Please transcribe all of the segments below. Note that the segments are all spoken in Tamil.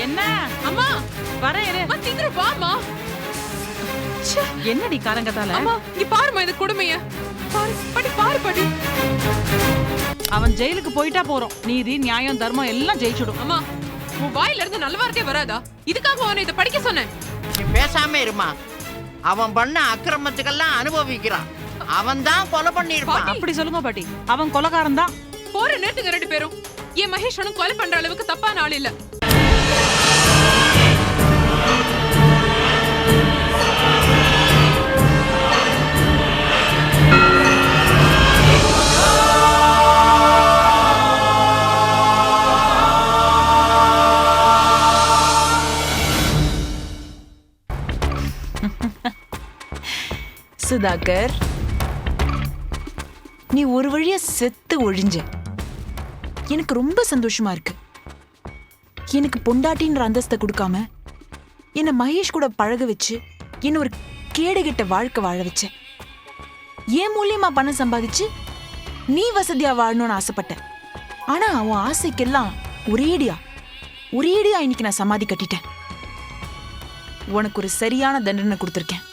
என்ன அம்மா வரேன் இரு. அம்மா சீக்கிரம் வாம்மா. என்னடி காலங்கத்தால? அம்மா நீ பாருமா இந்த கொடுமைய. பாரு படி பாரு படி. அவன் ஜெயிலுக்கு போயிட்டா போறோம். நீதி நியாயம் தர்மம் எல்லாம் ஜெயிச்சிடும். அம்மா உன் வாயில இருந்து நல்ல வார்த்தையே வராதா? இதுக்காக அவனை இதை படிக்க சொன்னேன். நீ பேசாம இருமா. அவன் பண்ண அக்கிரமத்துக்கெல்லாம் அனுபவிக்கிறான். அவன் தான் கொலை பண்ணிருப்பான். அப்படி சொல்லுங்க பாட்டி. அவன் கொலைகாரன் தான். போற நேரத்துக்கு 2 பேரும் என் மகேஷ் ஒன்னும் கொலை பண்ற அளவுக்கு தப்பான ஆள் இல்ல. சுதாகர், நீ ஒரு வழியா செத்து ஒழிஞ்ச. எனக்கு ரொம்ப சந்தோஷமா இருக்கு. எனக்கு பொண்டாட்டின்ற அந்தஸ்தை கொடுக்காம என்ன மகேஷ் கூட பழக வச்சு என்ன ஒரு கேடுகெட்ட வாழ்க்கை வாழ வச்ச. ஏன் மூலியமா பணம் சம்பாதிச்சு நீ வசதியா வாழணும்னு ஆசைப்பட்ட. ஆனா உன் ஆசைக்கெல்லாம் ஒரேடியா இன்னைக்கு நான் சமாதி கட்டிட்டேன். உனக்கு ஒரு சரியான தண்டனை கொடுத்துருக்கேன்.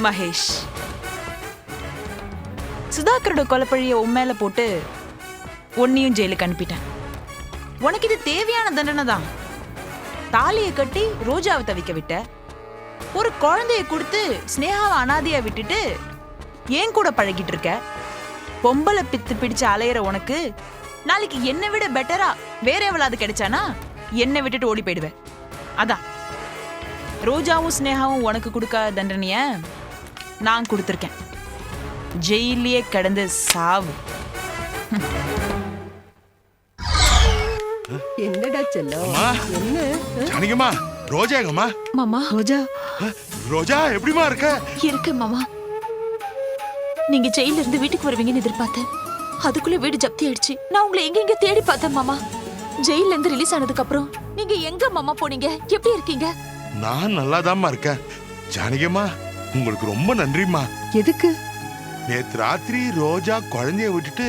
மகேஷ், சுதாகரோட கொலைப்பழிய உண்மையில போட்டு உன்னையும் ஜெயிலுக்கு அனுப்பிட்டேன். உனக்கு இது தேவையான தண்டனை தான். தாலியை கட்டி ரோஜாவை தவிக்க விட்ட. ஒரு குழந்தைய கொடுத்து ஸ்னேகாவை அனாதையா விட்டுட்டு ஏன் கூட பழகிட்டு இருக்க. பொம்பளை பித்து பிடிச்சு அலையிற உனக்கு நாளைக்கு என்னை விட பெட்டரா வேற எவ்வளவு கிடைச்சானா என்னை விட்டுட்டு ஓடி போயிடுவேன். அதான் ரோஜாவும் ஸ்னேகாவும் உனக்கு கொடுக்காத தண்டனைய நான் கொடுத்திருக்கேன். ஜெயிலே கடந்து சாவு. என்னடா செல்லம்? என்ன ஜானகிமா, ரோஜா எங்கம்மா? மாமா ரோஜா, ரோஜா எப்படிமா இருக்க? இருக்கு மாமா. நீங்க ஜெயில இருந்து வீட்டுக்கு வருவீங்கன்னு எதிர்பார்த்தேன். அதுக்குள்ள வீடு ஜப்தி ஆயிடுச்சு. நான் உங்களை எங்க தேடி பார்த்தேன் மாமா. ஜெயில இருந்து ரிலீஸ் ஆனதுக்கு அப்புறம் நீங்க எங்க மாமா போனீங்க? எப்படி இருக்கீங்க? நான் நல்லாதாம்மா இருக்கேன். ஜானகிமா, உங்களுக்கு ரொம்ப நன்றிம்மா. எதுக்கு? நேத்து ராத்திரி ரோஜா குழந்தைய விட்டுட்டு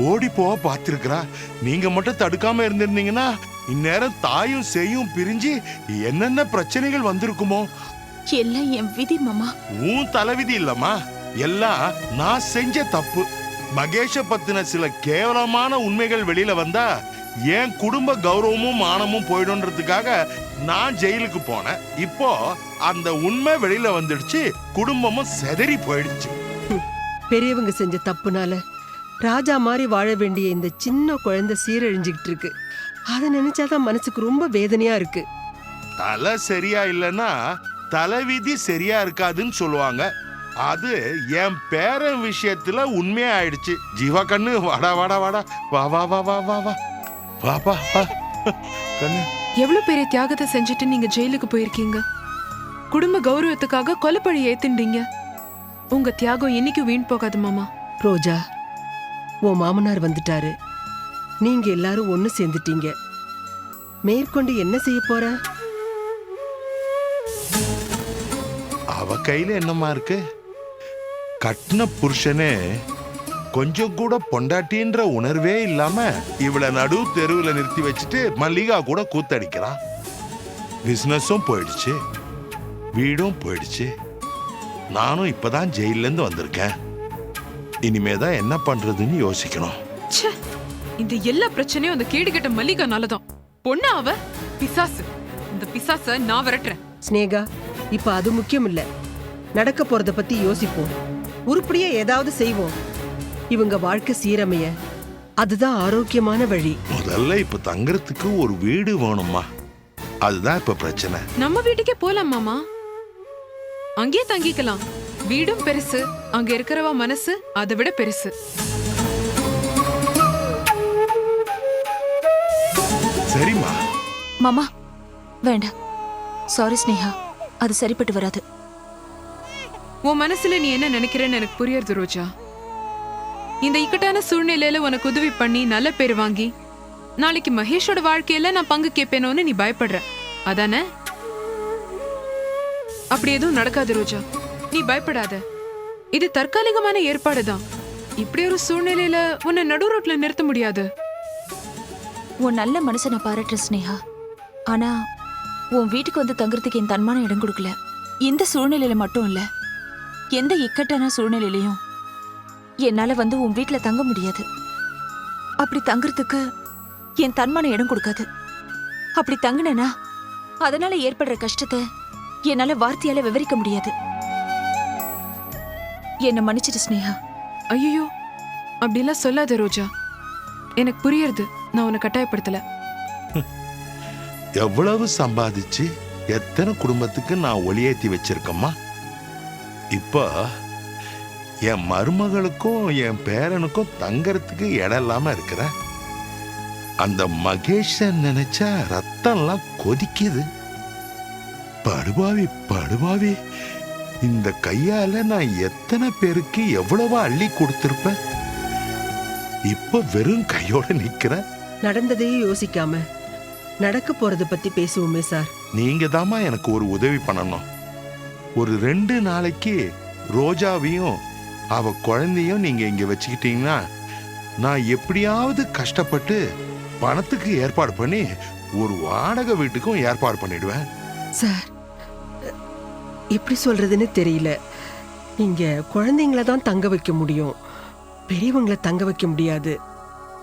ஓடி போக பார்த்திருக்கிறா. நீங்க மட்டும் தடுக்காம இருந்திருந்தீங்கன்னா இந்நேரம் தாயும் சேயும் பிரிஞ்சு என்னென்ன பிரச்சனைகள் வந்திருக்குமோ. எல்லாம் என் விதி மாமா. உன் தலைவிதி இல்லம்மா, எல்லாம் நான் செஞ்ச தப்பு. மகேஷ பத்தின சில கேவலமான உண்மைகள் வெளியில வந்தா என் குடும்ப கௌரவமும் மானமும் போயிடும்ன்றதுக்காக நான் ஜெயிலுக்கு போனேன். இப்போ அந்த உண்மை வெளியில வந்துடுச்சு. குடும்பமும் செதறி போயிடுச்சு. பெரியவங்க செஞ்ச தப்புனால ராஜா மாதிரி வாழ வேண்டிய இந்த சின்ன குழந்தை சீரழிஞ்சுக்கிட்டு இருக்கு. அதை நினைச்சாதான் மனசுக்கு ரொம்ப வேதனையா இருக்கு. தலை சரியா இல்லைன்னா தலைவிதி சரியா இருக்காதுன்னு சொல்லுவாங்க. அது என் பேரன் விஷயத்துல உண்மையா ஆயிடுச்சு. ஜீவா கண்ணு, வாடா வாடா வாடா, வா வா வா வா வா வா வாப்பா வா கண்ணு. எவ்வளவு பெரிய தியாகத்தை செஞ்சுட்டு நீங்க ஜெயிலுக்கு போயிருக்கீங்க. குடும்ப கௌரவத்துக்காக கொலைப்பழி ஏத்துண்டீங்க. உங்க தியாகம் என்னைக்கும் வீண் போகாது மாமா. ரோஜா, உன் மாமனார் வந்துட்டாரு. நீங்க எல்லாரும் ஒண்ணு சேர்ந்துட்டீங்க. மேற்கொண்டு என்ன செய்ய போற? அவ கையில என்னமா இருக்கு? கட்டின புருஷனே கொஞ்சம் கூட பொண்டாட்டின்ற உணர்வே இல்லாம இவளை நடு தெருவுல நிறுத்தி வச்சுட்டு மல்லிகா கூட கூத்தடிக்கிறான். பிசினஸும் போயிடுச்சு, வீடும் போயிடுச்சு. நானும் இப்பதான் ஜெயில இருந்து வந்திருக்கேன். இனிமேதான் என்ன பண்றதுன்னு யோசிக்கணும். இந்த எல்லா பிரச்சனையும் அந்த கேடுகெட்ட மல்லிகானாலதான். பொண்ணு அவ பிசாசு. இந்த பிசாச நான் விரட்டுறேன். ஸ்னேகா, இப்ப அது முக்கியம் இல்ல. நடக்க போறத பத்தி யோசிப்போம். உருப்படியா ஏதாவது செய்வோம். இவங்க வாழ்க்கை சீரமைய அதுதான் ஆரோக்கியமான வழி. முதல்ல இப்ப தங்கறதுக்கு ஒரு வீடு வேணுமா? அதுதான் இப்ப பிரச்சனை. நம்ம வீட்டுக்கே போலாம் மாமா. அங்கேயே தங்கிக்கலாம். வீடும் பெருசு, அங்க இருக்கிறவா மனசு அதை விட பெருசு. சரிம்மா. மாமா வேண்டாம். சாரி ஸ்னேகா, அது சரிப்பட்டு வராது. உன் மனசுல நீ என்ன நினைக்கிறேன்னு எனக்கு புரியுது ரோஜா. இந்த இக்கட்டான சூழ்நிலையில உனக்கு உதவி பண்ணி நல்ல பேர் வாங்கி நாளைக்கு மகேஷோட வாழ்க்கையில நான் பங்கு கேட்பேனோன்னு நீ பயப்படுற அதானே? அப்படி எதுவும் நடக்காது ரோஜா, நீ பயப்படாத. இது தற்காலிகமான ஏற்பாடுதான். இப்படி ஒரு சூழ்நிலையில உன்னை நடு ரோட்ல நிறுத்த முடியாது. உன் நல்ல மனசை நான் பாராட்டுற ஸ்னேகா. ஆனா உன் வீட்டுக்கு வந்து தங்குறதுக்கு என் தன்மான இடம் கொடுக்கல. இந்த சூழ்நிலையில மட்டும் இல்ல, எந்த இக்கட்டான சூழ்நிலையிலையும் என்னால வந்து உன் வீட்டுல தங்க முடியாது. அப்படி தங்குறதுக்கு என் தன்மான இடம் கொடுக்காது. அப்படி தங்குனேனா அதனால ஏற்படுற கஷ்டத்தை என்னால வார்த்தையால விவரிக்க முடியாது. என்ன மன்னிச்சிட்டு ஸ்னேகா. ஐயோ, அப்படிலாம் சொல்லாத ரோஜா. எனக்கு புரியுது, நான் உன்னை கட்டாயப்படுத்தல. எவ்வளவு சம்பாதிச்சு எத்தனை குடும்பத்துக்கு நான் ஒளியேத்தி வச்சிருக்கேம்மா. இப்போ என் மருமகளுக்கும் என் பேரனுக்கும் தங்கறதுக்கு இடம் இல்லாம இருக்கிற அந்த மகேஷ நினைச்சா ரத்தம்லாம் கொதிக்குது. படுபாவி படுபாவி, இந்த கையால நான் எத்தனை பேருக்கு எவ்வளவா அள்ளி கொடுத்திருப்பேன். இப்ப வெறும் கையோட நிக்கிறேன். நடந்ததையே யோசிக்காம நடக்க போறத பத்தி பேசுவோமே சார். நீங்க தாமா எனக்கு ஒரு உதவி பண்ணணும். ஒரு 2 நாளைக்கு ரோஜாவையும் அவ குழந்தையும் நீங்க இங்க வச்சுக்கிட்டீங்கன்னா நான் எப்படியாவது கஷ்டப்பட்டு பணத்துக்கு ஏற்பாடு பண்ணி ஒரு வாடகை வீட்டுக்கும் ஏற்பாடு பண்ணிடுவேன். சார், எப்படி சொல்றதுன்னு தெரியல. இங்க குழந்தைங்கள தான் தங்க வைக்க முடியும், பெரியவங்களை தங்க வைக்க முடியாது.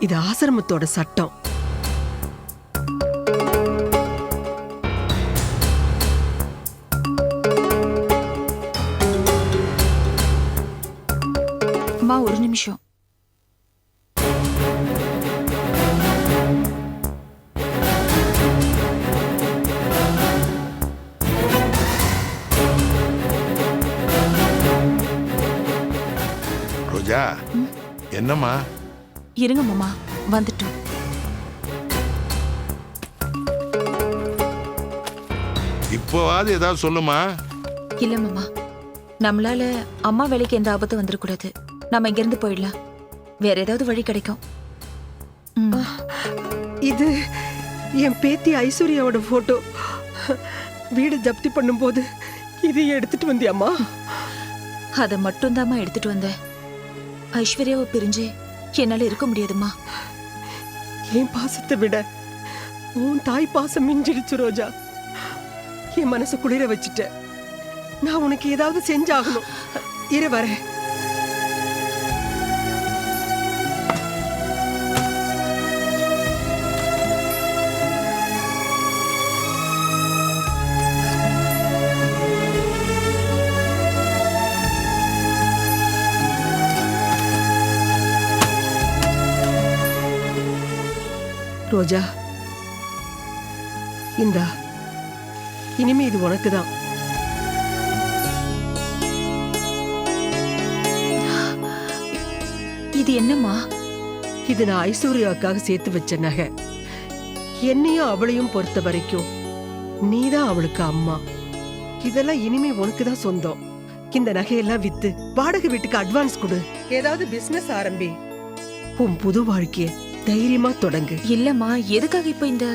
இது ஆசிரமத்தோட சட்டம். அம்மா ஒரு நிமிஷம். ரோஜா, என்னம்மா? இருங்க மாமா, வந்துட்டோம். இப்போவாது ஏதாவது சொல்லுமா. இல்ல மாமா, நம்மளால அம்மா வேலைக்கு எந்த ஆபத்தும் வந்துடக்கூடாது. நம்ம இங்க இருந்து போயிடலாம். வேற ஏதாவது வழி கிடைக்கும். இது என் பேத்தி ஐஸ்வர்யாவோட போட்டோ. வீடு ஜப்தி பண்ணும்போது இது எடுத்துட்டு வந்தியாமா? அதை மட்டும்தாம்மா எடுத்துட்டு வந்தேன். ஐஸ்வர்யாவை பிரிஞ்சு என்னால இருக்க முடியாதுமா. என் பாசத்தை விட உன் தாய் பாசம் மிஞ்சிடுச்சு ரோஜா. என் மனசு குளிர வச்சுட்ட. நான் உனக்கு ஏதாவது செஞ்சாகணும். இரு வரேன். ரோஜா, இந்தா, இனிமே இது உனக்குதான். இது என்னம்மா? இது நான் ஐஸ்வர்யாவுக்காக சேர்த்து வச்ச நகை. என்னையும் அவளையும் பொறுத்த வரைக்கும் நீதான் அவளுக்கு அம்மா. இதெல்லாம் இனிமே உனக்கு தான் சொந்தம். இந்த நகையெல்லாம் வித்து வாடகை வீட்டுக்கு அட்வான்ஸ் கொடு. ஏதாவது பிசினஸ் ஆரம்பி. உன் புது வாழ்க்கைய தைரியமா தொடங்கு. இல்லம்மா, எதுக்காக இப்ப இந்த?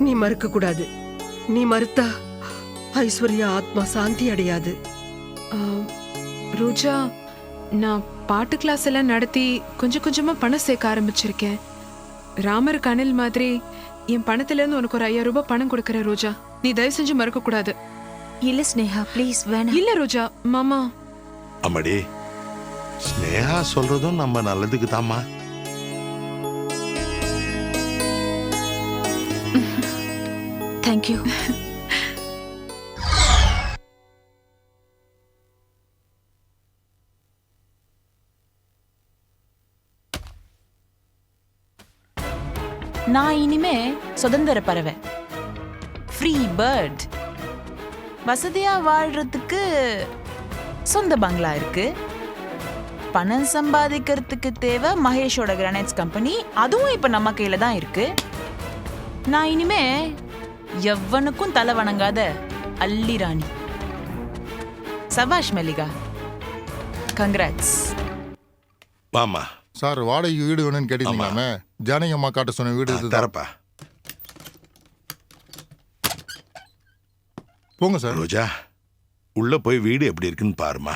நீ மறுக்க கூடாது. நீ மறுத்தா ஐஸ்வர்யா ஆத்மா சாந்தி அடையாது. ரோஜா, நான் பாட்டு கிளாஸ் எல்லாம் நடத்தி கொஞ்சம் கொஞ்சமா பணம் சேர்க்க ஆரம்பிச்சிருக்கேன். ராமருக்கு அணில் மாதிரி என் பணத்துல இருந்து உனக்கு ஒரு 5000 ரூபாய் பணம் கொடுக்கறேன் ரோஜா. நீ தயவு செஞ்சு மறுக்க கூடாது. இல்ல ஸ்னேகா, ப்ளீஸ் வேணாம். இல்ல ரோஜா, மாமா. அம்மாடி, ஸ்னேகா சொல்றதும் நம்ம நல்லதுக்கு தாம்மா. தேங்க்யூ. நான் இனிமே சுதந்திர பறவை, ஃப்ரீ பேர்ட். வசதியா வாழ்றதுக்கு சொந்த பங்களா இருக்கு. பணம் சம்பாதிக்கிறதுக்கு தேவை மகேஷோட கிரானைட்ஸ் கம்பெனி. அதுவும் இப்ப நம்ம கையில தான் இருக்கு. நான் இனிமே எவனுக்கும் தலை வணங்காத அல்லி ராணி. சபாஷ் மல்லிகா, கங்க்ராட்ஸ். வாமா. சார், வாடகைக்கு வீடு வேணும்னு கேட்டீங்களாமே, ஜானகி அம்மா காட்ட சொன்ன வீடு இதுதான். தரப்பா. போங்க சார். ரோஜா, உள்ள போய் வீடு எப்படி இருக்குன்னு பாருமா.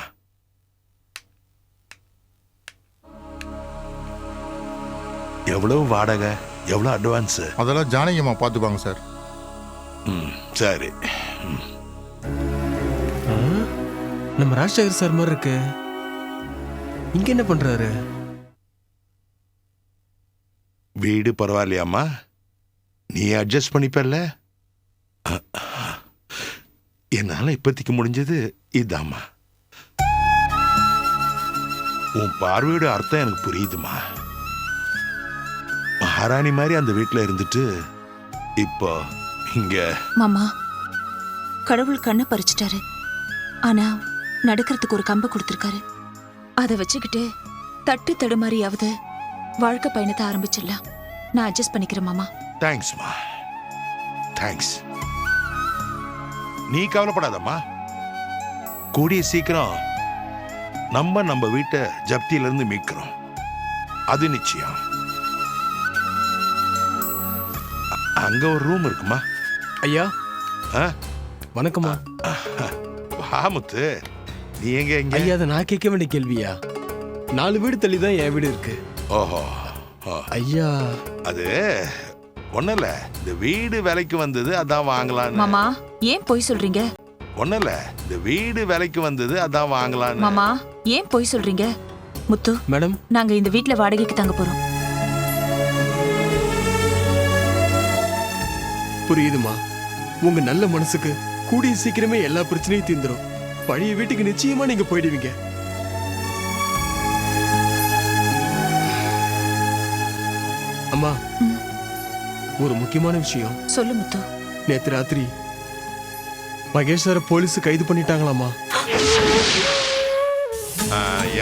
எவ்வளவு வாடகை, எவ்வளவு அட்வான்ஸ்? அதெல்லாம் ஜானகி அம்மா பார்த்துப்பாங்க சார். சரி. நம்ம ராஜசேகர் சார் மாதிரி இருக்கு. இங்க என்ன பண்றாரு? வீடு பரவாயில்லையாம்மா? நீ அட்ஜஸ்ட் பண்ணிப்பல்ல? என்னால இப்போதைக்கு முடிஞ்சது இதாம்மா. உன் பார்வையோட அர்த்தம் எனக்கு புரியுதுமா. மகாராணி மாதிரி அந்த வீட்டுல இருந்துட்டு இப்போ இங்க. மாமா, கடவுள் கண்ணை பறிச்சிட்டாரு. ஆனா நடக்கிறதுக்கு ஒரு கம்பை கொடுத்திருக்காரு. அதை வச்சுக்கிட்டு தட்டு தடுமாறியாவது வாழ்க்கை பயணத்தை ஆரம்பிச்சிடலாம். நான் அட்ஜஸ்ட் பண்ணிக்கிறேன் மாமா. தேங்க்ஸ்மா, தேங்க்ஸ். நீ கவலைப்படாதம்மா. கூடிய சீக்கிரம் நம்ம வீட்டை ஜப்தியில இருந்து மீட்கிறோம். அது நிச்சயம். அங்க ஒரு ரூம் இருக்குமா? ஐயா ஆ? வணக்கம்மா. வா முத்து, நீ எங்க எங்க? ஐயா, அதை நான் கேட்க வேண்டிய கேள்வியா? 4 வீடு தள்ளி தான் என் வீடு இருக்கு. ஓஹோ. ஐயா, அது ஒண்ணும் இல்ல, இந்த வீடு விலைக்கு வந்தது அதான் வாங்கலான்னு. மாமா, ஏன் பொய் சொல்றீங்க? ஒண்ணும் இல்ல, இந்த வீடு விலைக்கு வந்தது அதான் வாங்கலான்னு. மாமா, ஏன் பொய் சொல்றீங்க? முத்து, மேடம், நாங்க இந்த வீட்ல வாடகைக்கு தங்க போறோம். புரியுதுமா. உங்க நல்ல மனசுக்கு கூடிய சீக்கிரமே எல்லா பிரச்சனையும் தீர்ந்துரும். பழைய வீட்டுக்கு நிச்சயமா நீங்க போயிடுவீங்க. அம்மா, ஒரு முக்கியமான விஷயம். சொல்லு முத்து. நேத்து ராத்திரி மகேஷ் சார போலீஸ் கைது பண்ணிட்டாங்களாமா.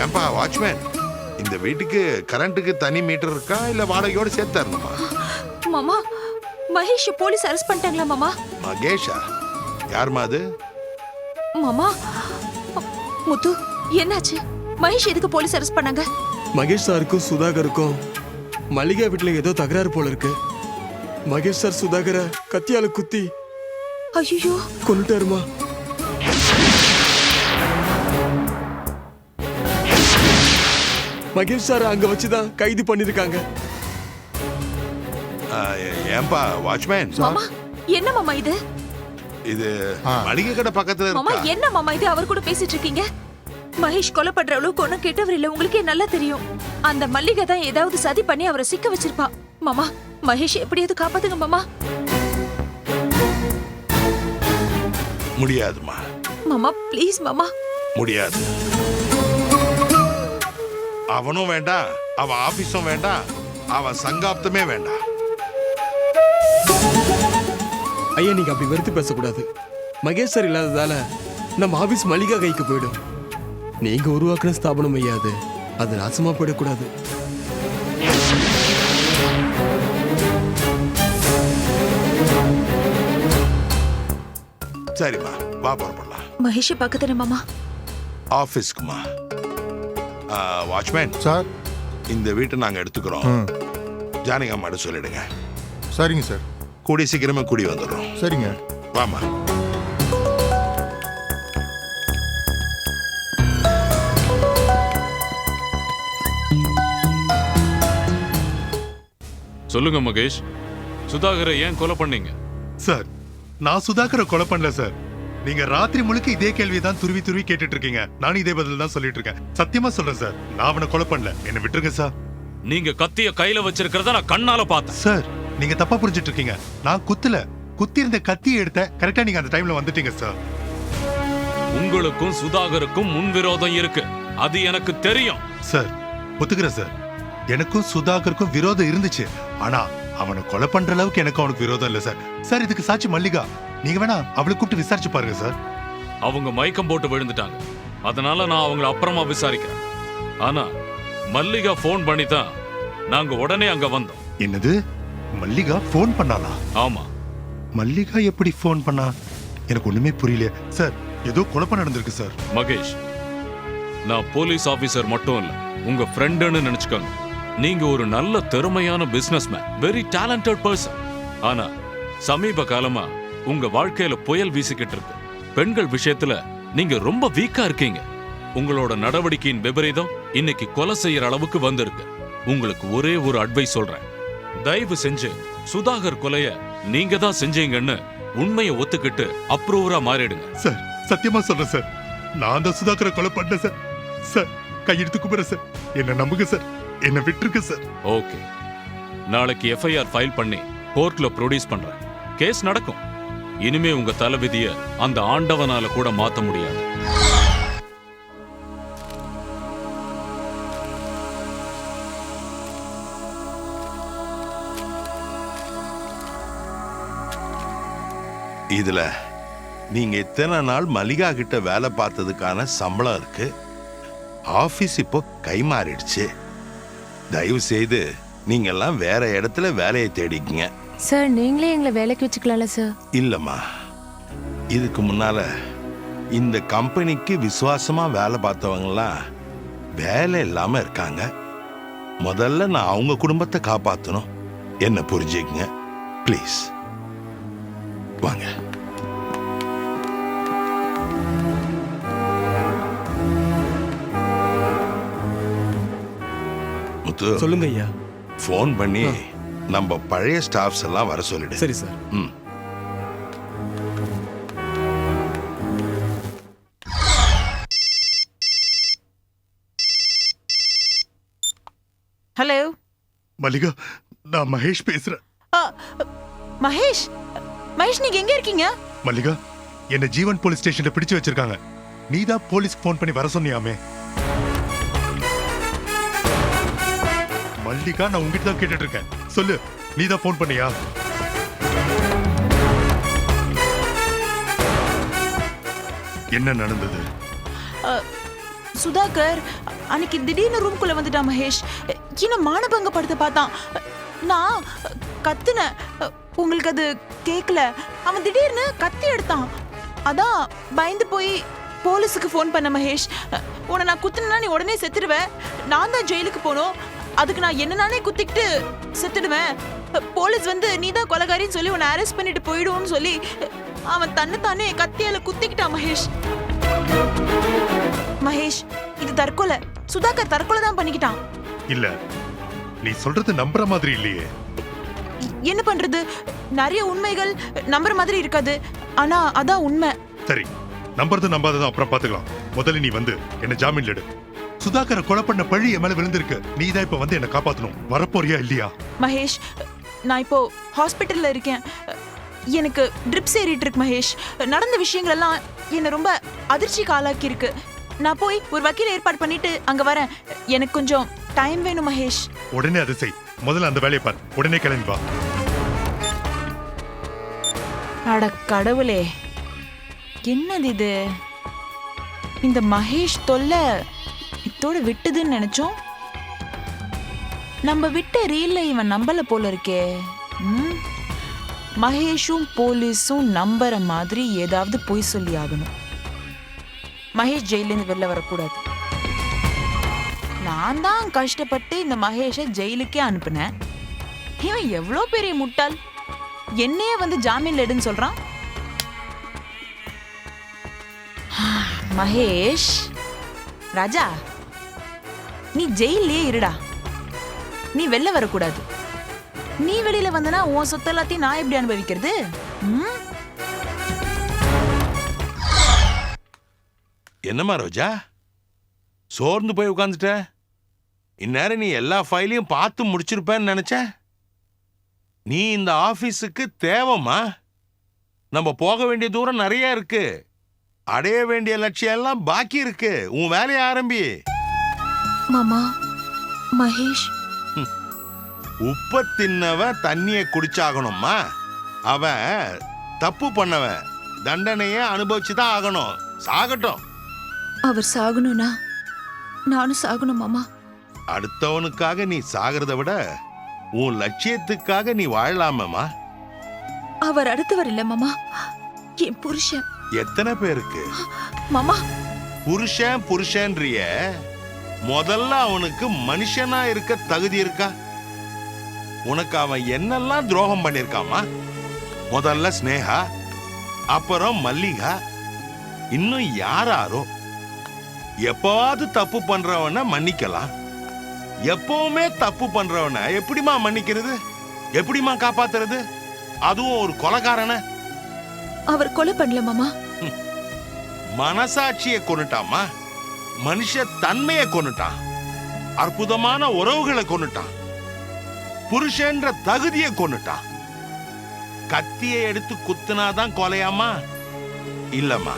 ஏன்பா வாட்ச்மேன், இந்த வீட்டுக்கு கரண்ட்டுக்கு தனி மீட்டர் இருக்கா இல்ல வாடகையோட சேர்த்து தரணுமா? மாமா, மகேஷ் போலீஸ் அரெஸ்ட் பண்ணிட்டாங்களா மாமா? மகேஷா? யாருமா அது? மாமா, முத்து, என்னாச்சு? மகேஷ் எதுக்கு போலீஸ் அரெஸ்ட் பண்ணாங்க? மகேஷ் சாருக்கும் சுதாகருக்கும் மல்லிகா வீட்டுல ஏதோ தகராறு போல இருக்கு. மகேஷ் சார் சுதாகரை கத்தியால குத்தி ஐயோ, கொன்னுட்டாருமா. மகேஷ் சார் அங்க வச்சுதான் கைது பண்ணிருக்காங்க. ஏன்பா வாட்ச்மேன், மாமா, என்ன மாமா இது? இது மளிகை கடை பக்கத்துல மாமா, இருக்கா? என்ன மாமா இது? அவர் கூட பேசிட்டு இருக்கீங்க. மகேஷ் கொலை பண்ற அளவுக்கு ஒன்னும் கெட்டவர் இல்ல, உங்களுக்கே நல்லா தெரியும். அந்த மல்லிகை தான் ஏதாவது சதி பண்ணி அவரை சிக்க வச்சிருப்பா. மாமா, மகேஷ் எப்படியாவது காப்பாத்துங்க மாமா. முடியாதுமா. மாமா, ப்ளீஸ் மாமா. முடியாது. அவனும் வேண்டாம், அவன் ஆபீஸும் வேண்டாம், அவன் சங்காப்தமே வேண்டாம். ஐயா, நீங்க அப்படி வெறுத்து பேசக்கூடாது. மகேஷ் சார் இல்லாததால நம்ம ஆபீஸ் மல்லிகா கைக்கு போயிடும். நீங்க உருவாக்குன ஸ்தாபனம் ஐயா, அது நாசமா போயிடக்கூடாது. சரிம்மா, வா புறப்படலாம். மகேஷை பக்கத்துல மாமா. ஆபீஸ்க்குமா? Watchman sir. இந்த வீட்டை நாங்க எடுத்துக்கிறோம். ஜானகி அம்மாட்ட சொல்லிடுங்க. சரிங்க சார். கூடி சீக்கிரமே கூடி வந்துடுறோம். சரிங்க. வாமா. சொல்லுங்க மகேஷ், சுதாகரை ஏன் கொலை பண்ணீங்க? சார், நான் சுதாகரை கொலை பண்ணல சார். நீங்க ராத்திரி முழுக்க இதே கேள்வி தான் துருவி துருவி கேட்டுட்டு இருக்கீங்க. நானும் இதே பதில் தான் சொல்லிட்டு இருக்கேன். சத்தியமா சொல்றேன் சார், நான் அவனை கொலை பண்ணல. என்ன விட்டுருங்க சார். நீங்க கத்திய கையில வச்சிருக்கிறத நான் கண்ணால பார்த்தேன். சார், நீங்க தப்பா புரிஞ்சிட்டு இருக்கீங்க. நான் குத்தி இருந்த கத்தியை எடுத்த கரெக்டா நீங்க அந்த டைம்ல வந்துட்டீங்க சார். உங்களுக்கும் சுதாகருக்கும் முன்விரோதம் இருக்கு, அது எனக்கு தெரியும். சார், ஒத்துக்கிறேன் சார். எனக்கும் சுதாகருக்கும் விரோதம் இருந்துச்சு. ஆனா அவனை கொலை பண்ற அளவுக்கு எனக்கு அவனுக்கு விரோதம் இல்ல சார். சார், இதுக்கு சாட்சி மல்லிகா. நீங்க வேணா அவளை கூப்பிட்டு விசாரிச்சு பாருங்க சார். அவங்க மயக்கம் போட்டு விழுந்துட்டாங்க, அதனால நான் அவங்கள அப்புறமா விசாரிக்கிறேன். ஆனா மல்லிகா போன் பண்ணி தான் நாங்க உடனே அங்க வந்தோம். என்னது? மல்லிகா போன் பண்ணாளா? ஆமா. மல்லிகா எப்படி போன் பண்ணா? எனக்கு ஒண்ணுமே புரியல சார். ஏதோ குழப்பம் நடந்திருக்கு சார். மகேஷ், நான் போலீஸ் ஆபீசர் மட்டும் இல்ல, உங்க ஃப்ரெண்டுன்னு நினைச்சுக்கோங்க. நீங்க ஒரு நல்ல திறமையான பிசினஸ்மேன், வெரி டேலண்டட் பர்சன். ஆனா சமீப காலமா உங்க வாழ்க்கையில புயல் வீசிக்கிட்டு இருக்கு. பெண்கள் விஷயத்துல நீங்க ரொம்ப வீக்கா இருக்கீங்க. உங்களோட நடவடிக்கையின் விபரீதம் இன்னைக்கு கொலை செய்யற அளவுக்கு வந்திருக்கு. உங்களுக்கு ஒரே ஒரு அட்வைஸ் சொல்றேன். தயவு செஞ்சு சுதாகர் கொலைய நீங்க தான் செஞ்சீங்கன்னு உண்மையை ஒத்துக்கிட்டு அப்ரூவரா மாறிடுங்க. சார் சத்தியமா சொல்றேன் சார், நான் தான் சுதாகரை கொலை பண்ணேன் சார். சார் கையெடுத்து கும்பிடுறேன் சார், என்ன நம்புங்க சார், என்ன விட்டுருங்க சார். ஓகே, நாளைக்கு எஃப்ஐஆர் ஃபைல் பண்ணி கோர்ட்ல ப்ரொடியூஸ் பண்றேன். கேஸ் நடக்கும். இனிமே உங்க தலைவிதிய அந்த ஆண்டவனால கூட மாத்த முடியாது. இதுல நீங்க இத்தனை நாள் மல்லிகா கிட்ட வேலை பார்த்ததுக்கான சம்பளம் இருக்கு. ஆபீஸ் இப்போ கை மாறிடுச்சு. தயவு செய்து நீங்க எல்லாம் வேற இடத்துல வேலையை தேடிக்கங்க. சார் நீங்களே எங்களை வேலைக்கு வச்சுக்கலாம்ல சார்? இல்லம்மா, இதுக்கு முன்னால இந்த கம்பெனிக்கு விசுவாசமா வேலை பார்த்தவங்கலாம் வேலை இல்லாம இருக்காங்க. முதல்ல நான் அவங்க குடும்பத்தை காப்பாற்றணும். என்ன புரிஞ்சுக்கங்க ப்ளீஸ். வாங்க. முத்து, சொல்லுங்க ஐயா. ஃபோன் பண்ணி நம்ம பழைய ஸ்டாஃப்ஸ் எல்லாம் வர சொல்லிடு. சரி சார். ம். ஹலோ மல்லிகா, நான் மகேஷ் பேசுறேன். மகேஷ், மகேஷ் நீங்க எங்க இருக்கீங்க? மல்லிகா, என்ன ஜீவன் போலீஸ் ஸ்டேஷன்ல பிடிச்சு வச்சிருக்காங்க. நீதான் போலீஸ்க்கு ஃபோன் பண்ணி வர சொன்னியாமே. மல்லிகா, நான் உங்ககிட்ட தான் கேட்டுட்டு இருக்கேன். சொல்லு, நீதான் ஃபோன் பண்ணியா? என்ன நடந்தது? சுதாகர் அன்னைக்கு திடீர்னு ரூம்குள்ள வந்துட்டான் மகேஷ். என்ன மானபங்கப்படுத்த பார்த்தான். நான் கத்துன, உங்களுக்கு அது கேட்கல. அவன் திடீர்னு கத்தி எடுத்தான். அதான் பயந்து போய் போலீஸுக்கு ஃபோன் பண்ண மகேஷ். உன்னை நான் குத்துனா நீ உடனே செத்துடுவேன். நான் தான் ஜெயிலுக்கு போனோம். அதுக்கு நான் என்ன நானே குத்திக்கிட்டு செத்துடுவேன். போலீஸ் வந்து நீ தான் கொலைகாரின்னு சொல்லி உன்னை அரெஸ்ட் பண்ணிட்டு போயிடுவோன்னு சொல்லி அவன் தன்னைத்தானே கத்தியால குத்திக்கிட்டான் மகேஷ். மகேஷ், இது தற்கொலை. சுதாகர் தற்கொலை தான் பண்ணிக்கிட்டான். இல்ல, நீ சொல்றது நம்புற மாதிரி இல்லையே. என்ன பண்றது, நிறைய உண்மைகள் நம்புற மாதிரி இருக்காது. ஆனா அதான் உண்மை. சரி, நம்புறது நம்பாததும் அப்புறம் பாத்துக்கலாம். முதல்ல நீ வந்து என்ன ஜாமீன்ல எடு. சுதாகரை கொலை பண்ண பழி என் மேல விழுந்திருக்கு. நீ தான் இப்ப வந்து என்ன காப்பாத்தணும். வரப்போறியா இல்லையா? மகேஷ், நான் இப்போ ஹாஸ்பிட்டல்ல இருக்கேன். எனக்கு ட்ரிப்ஸ் ஏறிட்டு இருக்கு மகேஷ். நடந்த விஷயங்கள் எல்லாம் என்ன ரொம்ப அதிர்ச்சிக்கு ஆளாக்கி இருக்கு. நான் போய் ஒரு வக்கீல் ஏற்பாடு பண்ணிட்டு அங்க வரேன். எனக்கு கொஞ்சம் டைம் வேணும் மகேஷ். உடனே அதை செய். முதல்ல அந்த வேலையை பார். உடனே கிளம்பி வா. அட கடவுளே, என்னது இது? இந்த மகேஷ் தொல்லை இத்தோட விட்டுதுன்னு நினைச்சோம். நம்ம விட்ட ரீல்ல இவன் நம்பல போல இருக்கே. மகேஷும் போலீஸும் நம்புற மாதிரி ஏதாவது பொய் சொல்லி ஆகணும். மகேஷ் ஜெயிலிருந்து வெளில வரக்கூடாது. நான் தான் கஷ்டப்பட்டு இந்த மகேஷை ஜெயிலுக்கே அனுப்புனேன். இவன் எவ்வளோ பெரிய முட்டாள். என்னையே வந்து ஜாமீன்ல எடுன்னு சொல்றான். மகேஷ் ராஜா, நீ ஜெயிலே இருடா. நீ வெளில வரக்கூடாது. நீ வெளியில வந்தனா உன் சொத்து எல்லாத்தையும் நான் எப்படி அனுபவிக்கிறது? என்னம்மா ரோஜா, சோர்ந்து போய் உட்காந்துட்ட? இந்நேரம் நீ எல்லா ஃபைலையும் பார்த்து முடிச்சிருப்பேன்னு நினைச்ச. நீ இந்த ஆபீஸுக்கு தேவைம்மா. நம்ம போக வேண்டிய தூரம் நிறைய இருக்கு. அடைய வேண்டிய லட்சியம் எல்லாம் பாக்கி இருக்கு. உன் வேலையை ஆரம்பி. மாமா, மகேஷ் உப்ப தின்னவன் தண்ணிய குடிச்சாகணும்மா. அவன் தப்பு பண்ணவன் தண்டனைய அனுபவிச்சுதான் ஆகணும். சாகட்டும். அவர் சாகணும்னா நானும் சாகணும் மாமா. அடுத்தவனுக்காக நீ சாகிறத விட உன் லட்சியத்துக்காக நீ வாழலாமேம்மா. அவர் அடுத்தவர் இல்ல மாமா, என் புருஷன். எத்தனை பேருக்கு மாமா புருஷன் புருஷன்றிய? முதல்ல அவனுக்கு மனுஷனா இருக்க தகுதி இருக்கா? உனக்கு அவன் என்னெல்லாம் துரோகம் பண்ணிருக்காமா? முதல்ல ஸ்னேகா, அப்புறம் மல்லிகா, இன்னும் யாராரோ. எப்பவாவது தப்பு பண்றவன மன்னிக்கலாம், எப்பவுமே தப்பு பண்றவன எப்படிமா மன்னிக்கிறது? எப்படிமா காப்பாத்துறது? அதுவும் ஒரு கொலைகாரன. அவர் கொலை பண்ணல மாமா. மனசாட்சியை கொன்னுட்டாமா, மனுஷ தன்மையை கொன்னுட்டான், அற்புதமான உறவுகளை கொன்னுட்டான், புருஷன்ற தகுதியை கொன்னுட்டான். கத்தியை எடுத்து குத்துனாதான் கொலையாமா? இல்லம்மா,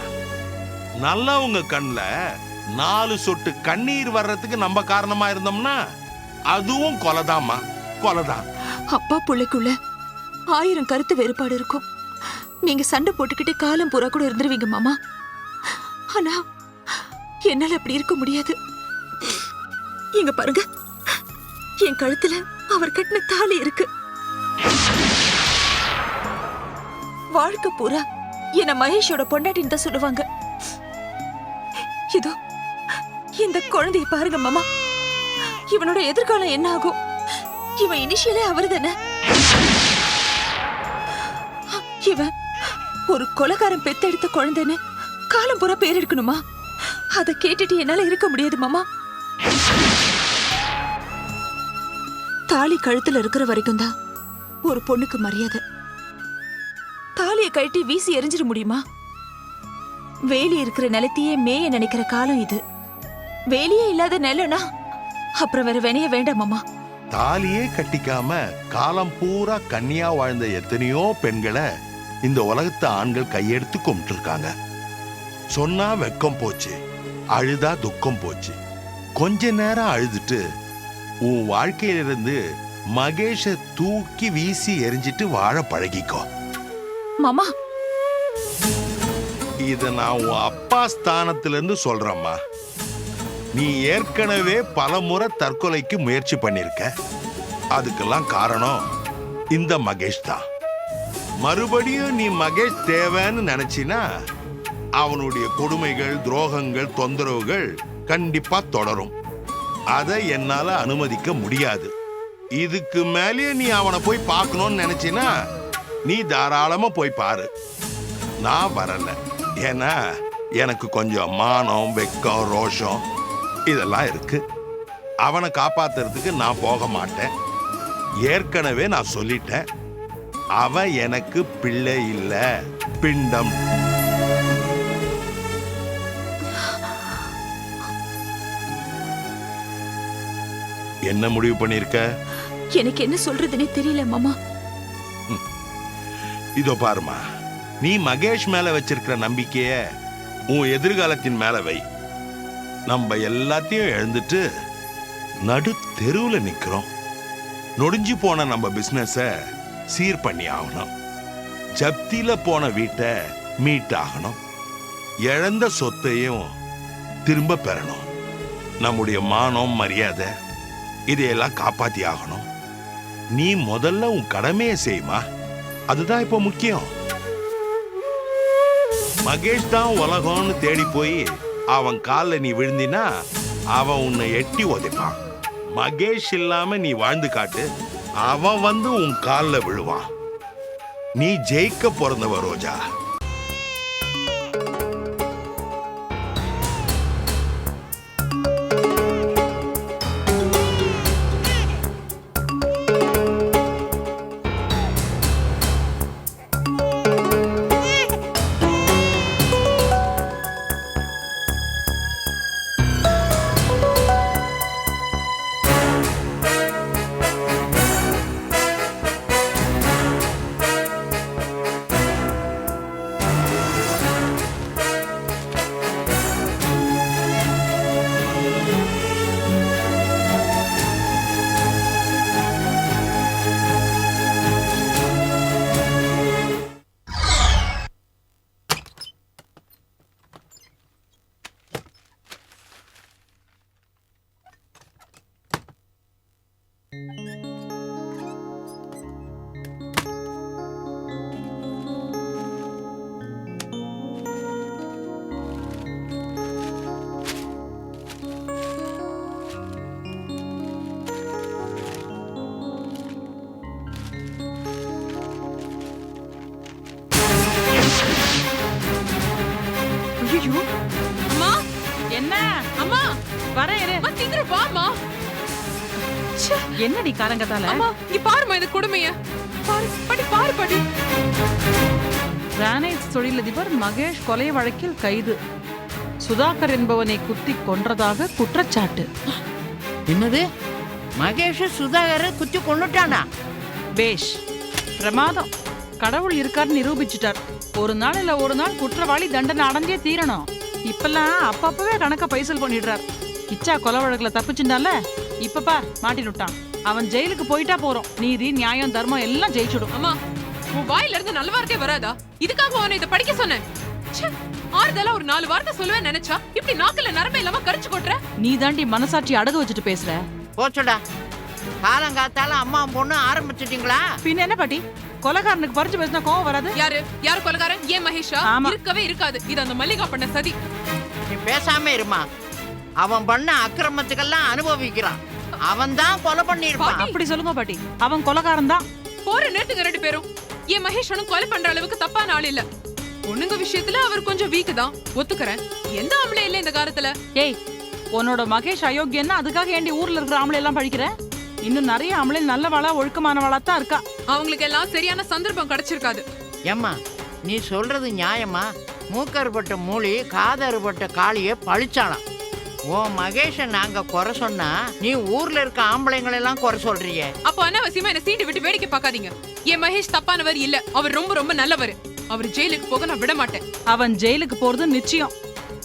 நல்லவங்க கண்ணுல 4 சொட்டு கண்ணீர் வர்றதுக்கு நம்ம காரணமா இருந்தோம்னா அதுவும் கொலைதாம்மா, கொலைதான். அப்பா புள்ளைக்குள்ள 1000 கருத்து வேறுபாடு இருக்கும். நீங்க சண்டை போட்டுக்கிட்டே காலம் பூரா கூட இருந்துருவீங்க மாமா. ஆனா என்னால அப்படி இருக்க முடியாது. இங்க பாருங்க, என் கழுத்துல அவர் கட்டின தாலி இருக்கு. வாழ்க்கை பூரா என்ன மகேஷோட பொண்டாட்டின்னு தான் சொல்லுவாங்க. இதோ இந்த குழந்தைய பாருங்க மாமா, இவனோட எதிர்காலம் என்ன ஆகும்? இவன் இனிஷியலே அவரு தானே. இவன் ஒரு கொலைகாரன் பெத்தெடுத்த குழந்தைன்னு காலம் பூரா பேர் எடுக்கணுமா? அதை கேட்டுட்டு என்னால இருக்க முடியாது மாமா. தாலி கழுத்துல இருக்கிற வரைக்கும் தான் ஒரு பொண்ணுக்கு மரியாதை. தாலியை கழட்டி வீசி எரிஞ்சிட முடியுமா? வேலி இருக்கிற நிலத்தையே மேய நினைக்கிற காலம் இது. வேலியே இல்லாத நிலம்னா அப்புறம் வேற வினைய வேண்டாம் மாமா. தாலியே கட்டிக்காம காலம் பூரா கன்னியா வாழ்ந்த எத்தனையோ பெண்களை இந்த உலகத்து ஆண்கள் கையெடுத்து கும்பிட்டு இருக்காங்க. சொன்னா வெக்கம் போச்சு, அழுதா துக்கம் போச்சு. கொஞ்ச நேரம் அழுதுட்டு உன் வாழ்க்கையிலிருந்து மகேஷ தூக்கி வீசி எரிஞ்சிட்டு வாழ பழகிக்கோ மாமா. இத நான் உன் அப்பா ஸ்தானத்திலிருந்து சொல்றேம்மா. நீ ஏற்கனவே பல முறை தற்கொலைக்கு முயற்சி பண்ணிருக்க. அதுக்கெல்லாம் காரணம் இந்த மகேஷ் தான். மறுபடியும் நீ மகேஷ் தேவைன்னு நினைச்சினா அவனுடைய கொடுமைகள், துரோகங்கள், தொந்தரவுகள் கண்டிப்பா தொடரும். அதை என்னால அனுமதிக்க முடியாது. இதுக்கு மேலேயே நீ அவனை போய் பார்க்கணும்னு நினைச்சினா நீ தாராளமா போய் பாரு. நான் வரல. ஏன்னா எனக்கு கொஞ்சம் மானம், வெக்கம், ரோஷம் இதெல்லாம் இருக்கு. அவனை காப்பாத்துறதுக்கு நான் போக மாட்டேன். ஏற்கனவே நான் சொல்லிட்டேன், அவன் எனக்கு பிள்ளை இல்ல, பிண்டம். என்ன முடிவு பண்ணிருக்க? எனக்கு என்ன சொல்றதுன்னே தெரியல மாமா. இதோ பாருமா, நீ மகேஷ் மேல வச்சிருக்கிற நம்பிக்கைய உன் எதிர்காலத்தின் மேல வை. நம்ம எல்லாத்தையும் எழுந்துட்டு நடு தெருவுல நிக்கிறோம். நொடிஞ்சு போன நம்ம பிசினஸ சீர் பண்ணி ஆகணும். ஜப்தியில போன வீட்டை மீட் ஆகணும். இழந்த சொத்தையும் திரும்ப பெறணும். நம்முடைய மானம், மரியாதை இதையெல்லாம் காப்பாத்தி ஆகணும். நீ முதல்ல உன் கடமையை செய்யுமா, அதுதான் இப்போ முக்கியம். மகேஷ் தான் உலகம்னு தேடி போய் அவன் காலில் நீ விழுந்தினா அவன் உன்னை எட்டி உதைப்பான். மகேஷ் இல்லாம நீ வாழ்ந்து காட்டு, அவன் வந்து உன் காலில் விழுவான். நீ ஜெயிக்க பிறந்தவ ரோஜா. வரேன் இரு. அம்மா, சீக்கிரம் வாம்மா. ச்சே, என்னடி காரங்கத்தால அம்மா, இங்க பாரும்மா இந்த கொடுமைய. பாரு படி, பாரு படி. கிரானைட்ஸ் தொழிலதிபர் மகேஷ் கொலை வழக்கில் கைது. சுதாகர் என்பவனை குத்தி கொன்றதாக குற்றச்சாட்டு. என்னது மகேஷ் சுதாகர குத்தி கொண்டுட்டானா? பேஷ், பிரமாதம். கடவுள் இருக்கார் நிரூபிச்சுட்டார். ஒரு நாள் இல்ல ஒரு நாள் குற்றவாளி தண்டனை அடைஞ்சே தீரணும். இப்பெல்லாம் அப்பப்பவே கணக்க பைசல் பண்ணிடுறார். கிச்சா கொலை வழக்குல தப்பிச்சுட்டால, இப்ப பார் மாட்டினுட்டான். அவன் ஜெயிலுக்கு போயிட்டா போறோம். நீதி நியாயம் தர்மம் எல்லாம் ஜெயிச்சுடும். அம்மா, உன் வாயில இருந்து நல்ல வார்த்தையே வராதா? இதுக்காக உன்னை இதை படிக்க சொன்னேன். ச்சே, ஆறுதலா ஒரு 4 வார்த்தை சொல்லுவேன் நினைச்சா இப்படி நாக்குல நரம்பே இல்லாம கரிச்சு கொட்டுற. நீ தாண்டி மனசாட்சி அடகு வச்சுட்டு பேசுற. போச்சுடா, காலங்காத்தால அம்மா பொண்ணு ஆரம்பிச்சிட்டீங்களா? பின்ன என்ன பாட்டி, கொலைகாரனுக்கு பறிச்சு பேசினா கோவம் வராது? யாரு கொலைகாரன்? ஏன் மகேஷா? ஆமா. இருக்கவே இருக்காது. இது அந்த மல்லிகா பண்ண சதி. நீ பேசாம இருமா. அவன் பண்ண அக்கிரமத்துக்கெல்லாம் அனுபவிக்கிறான். அவன் தான் கொலை பண்ணிருப்பான். அப்படி சொல்லுங்க பாட்டி, அவன் கொலைகாரன் தான். போற நேரத்துக்கு 2 பேரும் என் மகேஷ் ஒன்னும் கொலை பண்ற அளவுக்கு தப்பான ஆள் இல்ல. பொண்ணுங்க விஷயத்துல அவர் கொஞ்சம் வீக் தான், ஒத்துக்கிறேன். எந்த ஆம்பளை இல்ல இந்த காலத்துல. ஏய், உன்னோட மகேஷ் அயோக்கியன்னா அதுக்காக ஏண்டி ஊர்ல இருக்கிற ஆம்பளை எல்லாம் பழிக்கிற? இன்னும் நிறைய ஆம்பளை நல்லவாளா ஒழுக்கமானவாளா தான் இருக்கா. அவங்களுக்கு எல்லாம் சரியான சந்தர்ப்பம் கிடைச்சிருக்காது. ஏம்மா, நீ சொல்றது நியாயமா? மூக்கறுபட்ட மூலி காதறுபட்ட காளிய பழிச்சாலாம். ஓ மகேஷ நாங்க குறை சொன்னா நீ ஊர்ல இருக்க ஆம்பளைங்களை எல்லாம் குறை சொல்றியே. அப்போ அனாவசியமா என்ன சீண்டு விட்டு வேடிக்கை பார்க்காதீங்க. என் மகேஷ் தப்பானவர் இல்ல, அவர் ரொம்ப ரொம்ப நல்லவர். அவர் ஜெயிலுக்கு போக நான் விட மாட்டேன். அவன் ஜெயிலுக்கு போறது நிச்சயம்.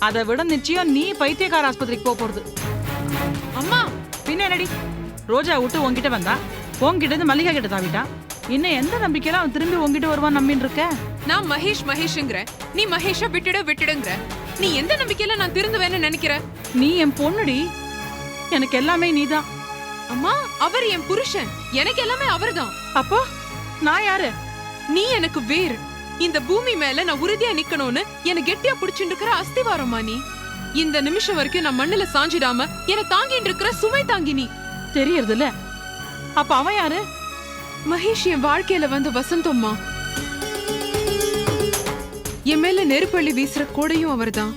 அதை விட நிச்சயம் நீ பைத்தியக்கார ஆஸ்பத்திரிக்கு போறது. அம்மா, பின்ன என்னடி, ரோஜா விட்டு உன்கிட்ட வந்தா, உன்கிட்ட இருந்து மல்லிகா கிட்ட தாவிட்டான். இன்னும் எந்த நம்பிக்கையில அவன் திரும்பி உன்கிட்ட வருவான் நம்பின்னு இருக்க? நான் மகேஷ்ங்கிற, நீ மகேஷ விட்டுடுங்கிற. நீ எந்த நம்பிக்கையில நான் திருந்துவேன்னு நினைக்கிற? நீ என் பொண்ணுடி, எனக்கு எல்லாமே நீதான். அம்மா, அவர் என் புருஷன், எனக்கு எல்லாமே அவர்தான். அப்போ நான் யாரு? நீ எனக்கு வேறு. இந்த பூமி மேல நான் உறுதியா நிக்கணும்னு என்ன கெட்டியா புடிச்சுட்டு இருக்கிற அஸ்திவாரமா நீ. இந்த நிமிஷம் வரைக்கும் நான் மண்ணுல சாஞ்சிடாம என்ன தாங்கிட்டு இருக்கிற சுமை தாங்கி நீ. தெரியறது இல்ல. அப்ப அவன் யாரு? மகேஷ் என் வாழ்க்கையில வந்து வசந்தம்மா. என் மேல நெருப்பள்ளி வீசுற கோடையும் அவர்தான்.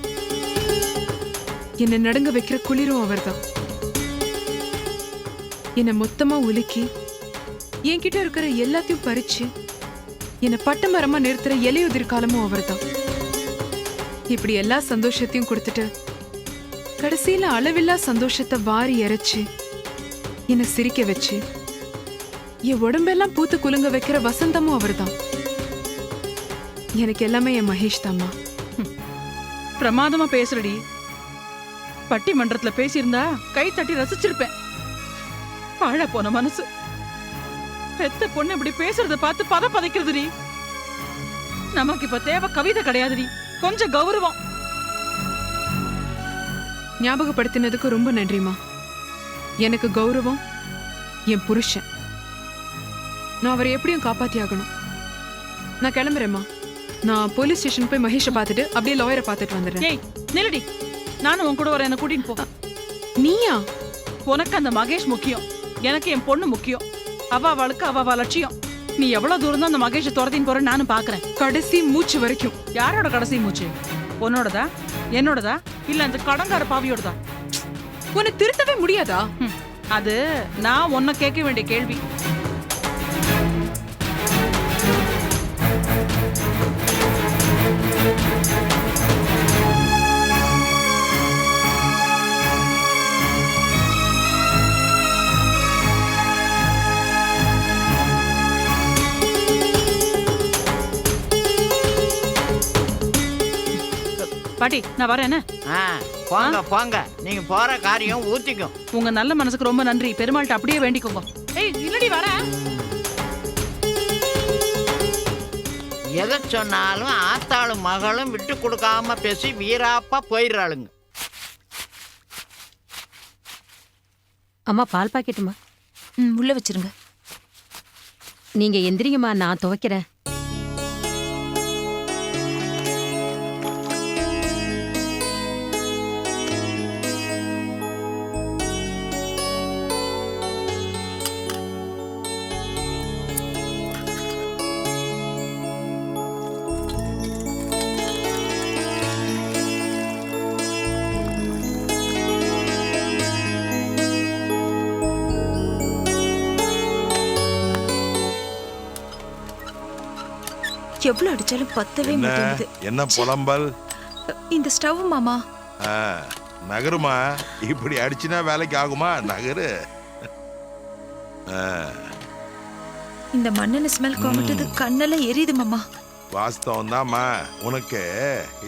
என்ன நடுங்க வைக்கிற குளிரும் அவர்தான். என்ன மொத்தமா உலுக்கி என்கிட்ட இருக்கிற எல்லாத்தையும் பறிச்சு என்ன பட்ட மரமா நிறுத்துற இலையுதிர் காலமும் அவர்தான். இப்படி எல்லா சந்தோஷத்தையும் கொடுத்துட்டு கடைசியில அளவில்லா சந்தோஷத்தை வாரி இறைச்சு என்ன சிரிக்க வச்சு என் உடம்பெல்லாம் பூத்து குலுங்க வைக்கிற வசந்தமும் அவர்தான். எனக்கு எல்லாமே என் மகேஷ் தாம்மா. பிரமாதமா பேசுறடி. பட்டி மன்றத்துல பேசியிருந்தா கை தட்டி ரசிச்சிருப்பேன். வாழ போன மனசு பெத்த பொண்ணு இப்படி பேசுறத பார்த்து பதைக்கிறதுடி. நமக்கு இப்ப தேவை கவிதை கிடையாதுடி, கொஞ்சம் கௌரவம். ஞாபகப்படுத்தினதுக்கு ரொம்ப நன்றிமா. எனக்கு கௌரவம் என் புருஷன். நான் அவரை எப்படியும் காப்பாத்தி ஆகணும். நான் கிளம்புறேம்மா. நான் போலீஸ் ஸ்டேஷன் போய் மகேஷை பார்த்துட்டு அப்படியே லாயரை பார்த்துட்டு வந்துடுறேன். ஏய் நில்லடி, நானும் உன் கூட வரேன். என்ன கூட்டிட்டு போ. நீயா? உனக்கு அந்த மகேஷ் முக்கியம், எனக்கு என் பொண்ணு முக்கியம். அவளுக்கு அவ லட்சியம். நீ எவ்வளவு தூரம் தான் அந்த மகேஷை துரத்தின்னு போற நானும் பாக்குறேன். கடைசி மூச்சு வரைக்கும். யாரோட கடைசி மூச்சு? உன்னோடதா என்னோடதா இல்ல அந்த கடங்கார பாவியோடதா? உன்னை திருத்தவே முடியாதா? அது நான் உன்னை கேட்க வேண்டிய கேள்வி. பாட்டி நான் வரேன். போங்க போங்க, நீங்க போற காரியம் ஊத்திக்கும். உங்க நல்ல மனசுக்கு ரொம்ப நன்றி. பெருமாள்கிட்ட அப்படியே வேண்டிக்கோங்க. ஏய் இல்லடி வரேன். எதை சொன்னாலும் ஆத்தாளும் மகளும் விட்டு கொடுக்காம பேசி வீராப்பா போயிடுறாளுங்க. அம்மா பால் பாக்கெட்டுமா? உள்ள வச்சிருங்க. நீங்க எந்திரிங்கம்மா, நான் துவைக்கிறேன். எவ்வளவு அடிச்சாலும் பத்தவே என்ன மாட்டேங்குது. என்ன புலம்பல்? இந்த ஸ்டவ் மாமா. ஆ, நகருமா. இப்படி அடிச்சுனா வேலைக்கு ஆகுமா? நகரு. ஆ, இந்த மண்ணெண்ணெய் ஸ்மெல் கொமட்டது கண்ணெல்லாம் எரியுது மாமா. வாஸ்தவம் தான்மா. உனக்கு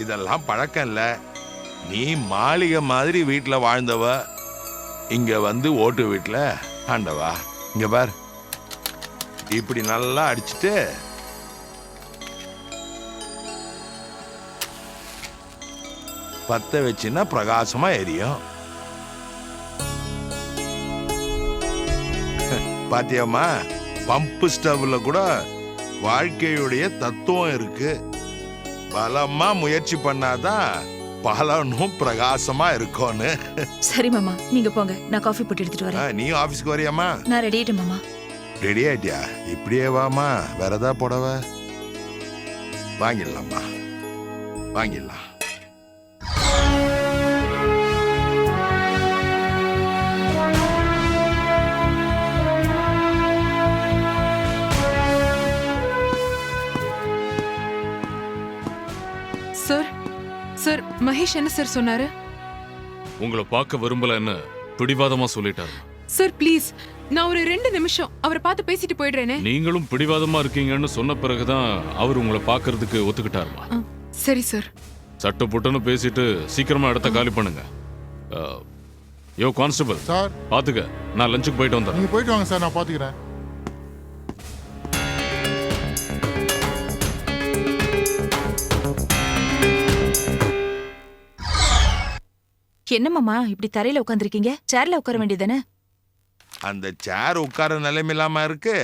இதெல்லாம் பழக்கம் இல்ல. நீ மாளிகை மாதிரி வீட்டுல வாழ்ந்தவ, இங்க வந்து ஓட்டு வீட்டுல ஆண்டவா. இங்க பார், இப்படி நல்லா அடிச்சுட்டு பத்த வச்சுன்னா பிரகாசமா எரியும். பாத்தியம்மா, பம்பு ஸ்டவ்ல கூட வாழ்க்கையுடைய தத்துவம் இருக்கு. பலமா முயற்சி பண்ணாதான் பலனும் பிரகாசமா இருக்கும்னு. சரி மாமா, நீங்க போங்க, நான் காஃபி போட்டு எடுத்துட்டு வரேன். நீ ஆபீஸ்க்கு வரியாமா? நான் ரெடி ஆயிட்டேன் மாமா. ரெடி ஆயிட்டியா? இப்படியே வாமா. வேற ஏதா புடவ வாங்கிடலாமா? வாங்கிடலாம். சார் சார் மகேஷ் என்ன சார் சொன்னாரு? உங்களை பார்க்க விரும்பலன்னு பிடிவாதமா சொல்லிட்டாரு. சார் ப்ளீஸ், நான் ஒரு 2 நிமிஷம் அவரை பார்த்து பேசிட்டு போயிடுறேனே. நீங்களும் பிடிவாதமா இருக்கீங்கன்னு சொன்ன பிறகுதான் அவர் உங்களை பார்க்கறதுக்கு ஒத்துக்கிட்டாருமா. சரி சார். சட்டு புட்டுன்னு பேசிட்டு சீக்கிரமா இடத்த காலி பண்ணுங்க. யோ கான்ஸ்டபிள் சார் பாத்துக்க, நான் லஞ்சுக்கு போயிட்டு வந்தேன். நீங்க போயிட்டு வாங்க சார், நான் பாத்துக்கிறேன். என்ன மாமா இப்படி தரையில உட்காந்துருக்கீங்க? சேர்ல உட்கார வேண்டியதானே? அந்த சேர் உட்கார நிலைமையிலாம இருக்கு.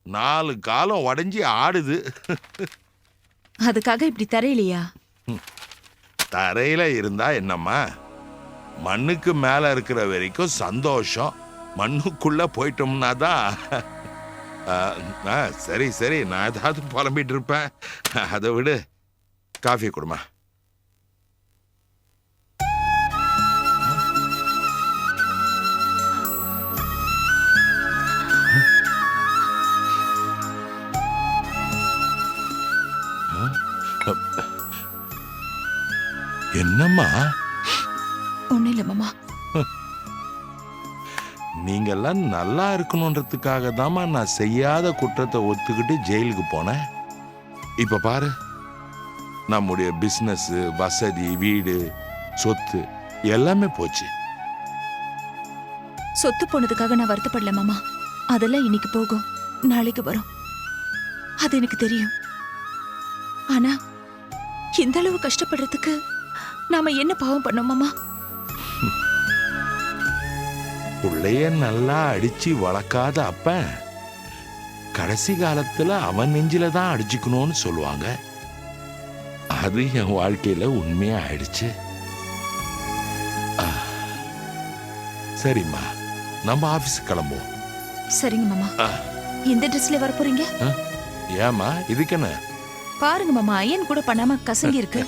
4 காலம் உடைஞ்சி ஆடுது. அதுக்காக இப்படி தரையிலையா? தரையில இருந்தா என்னம்மா, மண்ணுக்கு மேல இருக்கிற வரைக்கும் சந்தோஷம். மண்ணுக்குள்ள போயிட்டோம்னா தான் சரி சரி, நான் ஏதாவது புலம்பிட்டு இருப்பேன். அதை விடு, காஃபி கொடுமா. என்னம்மா? ஒண்ணும் இல்ல மாமா. நீங்கெல்லாம் நல்லா இருக்கணுன்றதுக்காக தாம்மா நான் செய்யாத குற்றத்தை ஒத்துக்கிட்டு ஜெயிலுக்கு போனேன். இப்ப பாரு, நம்முடைய பிசினஸ், வசதி, வீடு, சொத்து எல்லாமே போச்சு. சொத்து போனதுக்காக நான் வருத்தப்படல மாமா. அதெல்லாம் இன்னைக்கு போகும், நாளைக்கு வரும். அது எனக்கு தெரியும். ஆனா இந்த அளவு கஷ்டப்படுறதுக்கு நாம என்ன பாவம் பண்ணோம் மாமா? புள்ளைய நல்லா அடிச்சு வளர்க்காத அப்ப கடைசி காலத்துல அவன் நெஞ்சில தான் அடிச்சுக்கணும்னு சொல்லுவாங்க. அது என் வாழ்க்கையில உண்மையா ஆயிடுச்சு. சரிம்மா, நம்ம ஆபீஸ் கிளம்புவோம். சரிங்க மாமா. எந்த ட்ரெஸ்ல வர போறீங்க? ஏமா, இதுக்கு என்ன? பாருங்க மாமா, ஐயன் கூட பண்ணாம கசங்கி இருக்கு.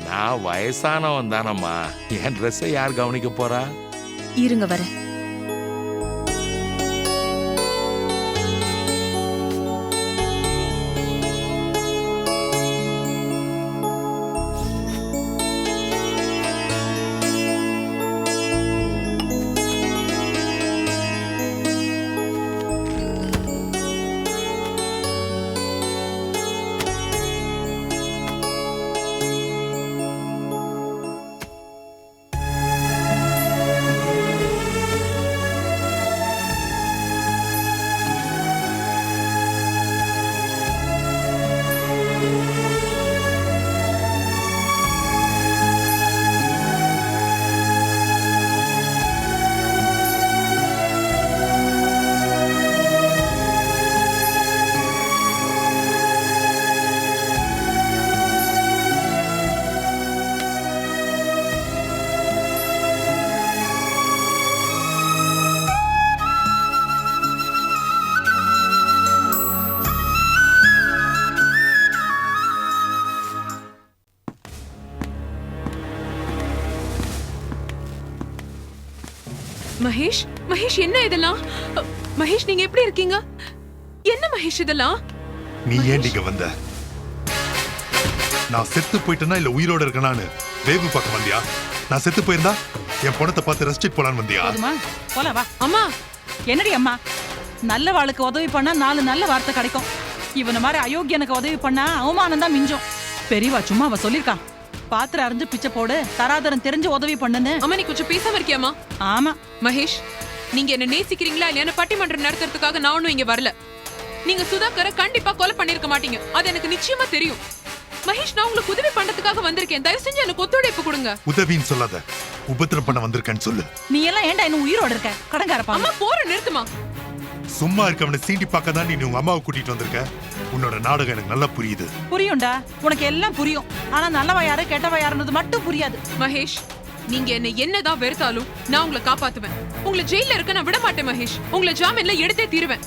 நான் வயசானவன் தானம்மா, என் ட்ரெஸ்ஸை யார் கவனிக்க போறா? இருங்க வர. மகேஷ், மகேஷ் என்ன இதெல்லாம்? மகேஷ் நீங்க எப்படி இருக்கீங்க? என்ன மகேஷ் இதெல்லாம்? நீ ஏன் இங்க வந்த? நான் செத்து போயிட்டேனா இல்ல உயிரோட இருக்கனான்னு வேவு பார்க்க வந்தியா? நான் செத்து போயிருந்தா என் பணத்தை பார்த்து ரசிச்சிட்டு போலான்னு வந்தியா? போதுமா போல வா. அம்மா என்னடி அம்மா, நல்ல வாளுக்கு உதவி பண்ணா 4 நல்ல வார்த்தை கிடைக்கும். இவன மாதிரி அயோக்கியனுக்கு உதவி பண்ணா அவமானம் தான் மிஞ்சும். பெரியவா சும்மா அவ சொல்லிருக்கான், பாத்திரம் அரைஞ்சு பிச்சை போடு, தராதரம் தெரிஞ்சு உதவி பண்ணுன்னு. அம்மா நீ கொஞ்சம் பேசாம இருக்கியாமா? ஆமா மகேஷ், நீங்க என்ன நேசிக்கிறீங்களா இல்லையா பட்டிமன்றம் நடத்துறதுக்காக நான் ஒன்னும் இங்க வரல. நீங்க சுதாகரை கண்டிப்பா கொலை பண்ணிருக்க மாட்டீங்க, அது எனக்கு நிச்சயமா தெரியும். மகேஷ், நான் உங்களுக்கு உதவி பண்றதுக்காக வந்திருக்கேன், தயவு செஞ்சு எனக்கு ஒத்துழைப்பு கொடுங்க. உதவின்னு சொல்லாத, உபத்திரம் பண்ண வந்திருக்கேன்னு சொல்லு. நீ எல்லாம் ஏன்டா இன்னும் உயிரோட இருக்க? கடங்காரப்பா. அம்மா போற நிறுத்துமா. சும்மா இருக்கவனை சீண்டி பார்க்க தான் நீ உங்க அம்மாவை கூட்டிட்டு வந்திருக்க. உன்னோட நாடகம் எனக்கு நல்லா புரியுது. புரியும்டா, உனக்கு எல்லாம் புரியும். ஆனா நல்லவா யாரு கெட்டவா யாருன்றது மட்டும் புரியாது. மகேஷ், நீங்க என்ன என்னதான் வெறுத்தாலும் நான் உங்களை காப்பாத்துவேன். உங்களை ஜெயில இருக்க நான் விட மாட்டேன் மகேஷ். உங்களை ஜாமீன்ல எடுத்தே தீருவேன்.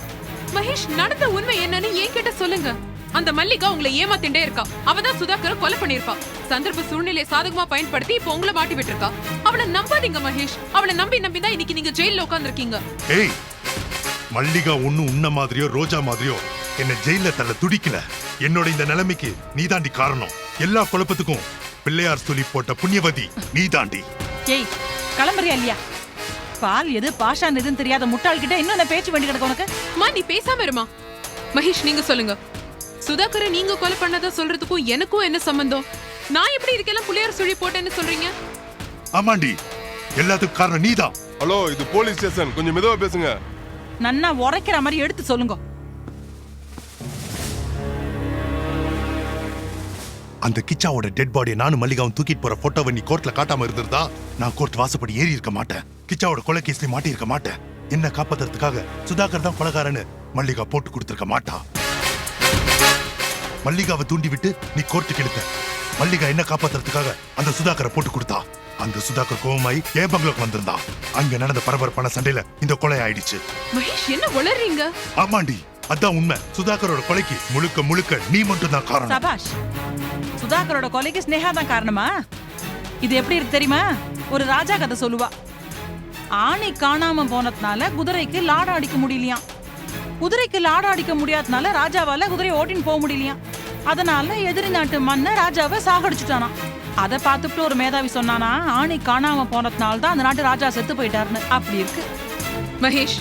மகேஷ், நடந்த உண்மை என்னன்னு என்கிட்ட சொல்லுங்க. அந்த மல்லிகா உங்களை ஏமாத்திண்டே இருக்கா. அவதான் சுதாகரை கொலை பண்ணிருப்பா. சந்தர்ப்ப சூழ்நிலையை சாதகமா பயன்படுத்தி இப்ப உங்களை மாட்டி விட்டுருக்கா. அவளை நம்பாதீங்க மகேஷ். அவளை நம்பிதான் இன்னைக்கு நீங்க ஜெயில உட்கார்ந்துருக்கீங்க. ஏய், மல்லிகா ஒண்ணும் உன்ன மாதிரியோ ரோஜா மாதிரியோ என்ன ஜெயில தள்ள துடிக்கல. என்னோட இந்த நிலைமைக்கு நீ தாண்டி காரணம். எல்லா குழப்பத்துக்கும் பிள்ளையார் சொல்லி போட்ட புண்ணியவதி நீ தாண்டி. ஏய், கிளம்புறியா இல்லையா? பால் எது பாஷான் எதுன்னு தெரியாத முட்டாள் கிட்ட இன்னும் என்ன பேச்சு வேண்டி கிடக்கு உனக்கு? மா நீ பேசாம இருமா. மகேஷ், நீங்க சொல்லுங்க, சுதாகரை நீங்க கொலை பண்ணதா சொல்றதுக்கும் எனக்கும் என்ன சம்பந்தம்? நான் எப்படி இதுக்கெல்லாம் பிள்ளையார் சொல்லி போட்டேன்னு சொல்றீங்க? ஆமாண்டி, எல்லாத்துக்கும் காரணம் நீதான். ஹலோ, இது போலீஸ் ஸ்டேஷன், கொஞ்சம் மெதுவா பேசுங்க. நன்னா உரைக்கிற மாதிரி எடுத்து சொல்லுங்க. அந்த கிச்சாவோட டெட் பாடியை நானும் மல்லிகாவும் தூக்கிட்டு போற போட்டோவை நீ கோர்ட்ல காட்டாம இருந்திருந்தா நான் கோர்ட் வாசப்படி ஏறி இருக்க மாட்டேன். கிச்சாவோட கொலை கேஸ்ல மாட்டி இருக்க மாட்டேன். என்ன காப்பாத்துறதுக்காக சுதாகர் தான் கொலைகாரன்னு மல்லிகா போட்டு கொடுத்திருக்க மாட்டா. மல்லிகாவை தூண்டி விட்டு நீ கோர்ட்டுக்கு எடுத்த. மல்லிகா என்ன காப்பாத்துறதுக்காக அந்த சுதாகரை போட்டு கொடுத்தா. அந்த சுதாகர் கோவமாயி என் பங்களோக்கு வந்திருந்தா. அங்க நடந்த பரபரப்பான சண்டையில இந்த கொலை ஆயிடுச்சு. மகேஷ், என்ன உளறீங்க? ஆமாண்டி, அதான் உண்மை. சுதாகரோட கொலைக்கு முழுக்க முழுக்க நீ மட்டும் தான் காரணம். சபாஷ். சுதாகரோட கொலைக்கு ஸ்னேகா தான் காரணமா? இது எப்படி இருக்கு தெரியுமா? ஒரு ராஜா கதை சொல்லுவா. ஆணி காணாம போனதுனால குதிரைக்கு லாடம் அடிக்க முடியலையாம். குதிரைக்கு லாடம் அடிக்க முடியாதனால ராஜாவால குதிரையை ஓட்டின்னு போக முடியலையாம். அதனால எதிரி நாட்டு மன்னர் ராஜாவை சாகடிச்சுட்டானா. அதை பார்த்துட்டு ஒரு மேதாவி சொன்னானா, ஆணி காணாம போனதுனால தான் அந்த நாட்டு ராஜா செத்து போயிட்டாருன்னு. அப்படி இருக்கு. மகேஷ்,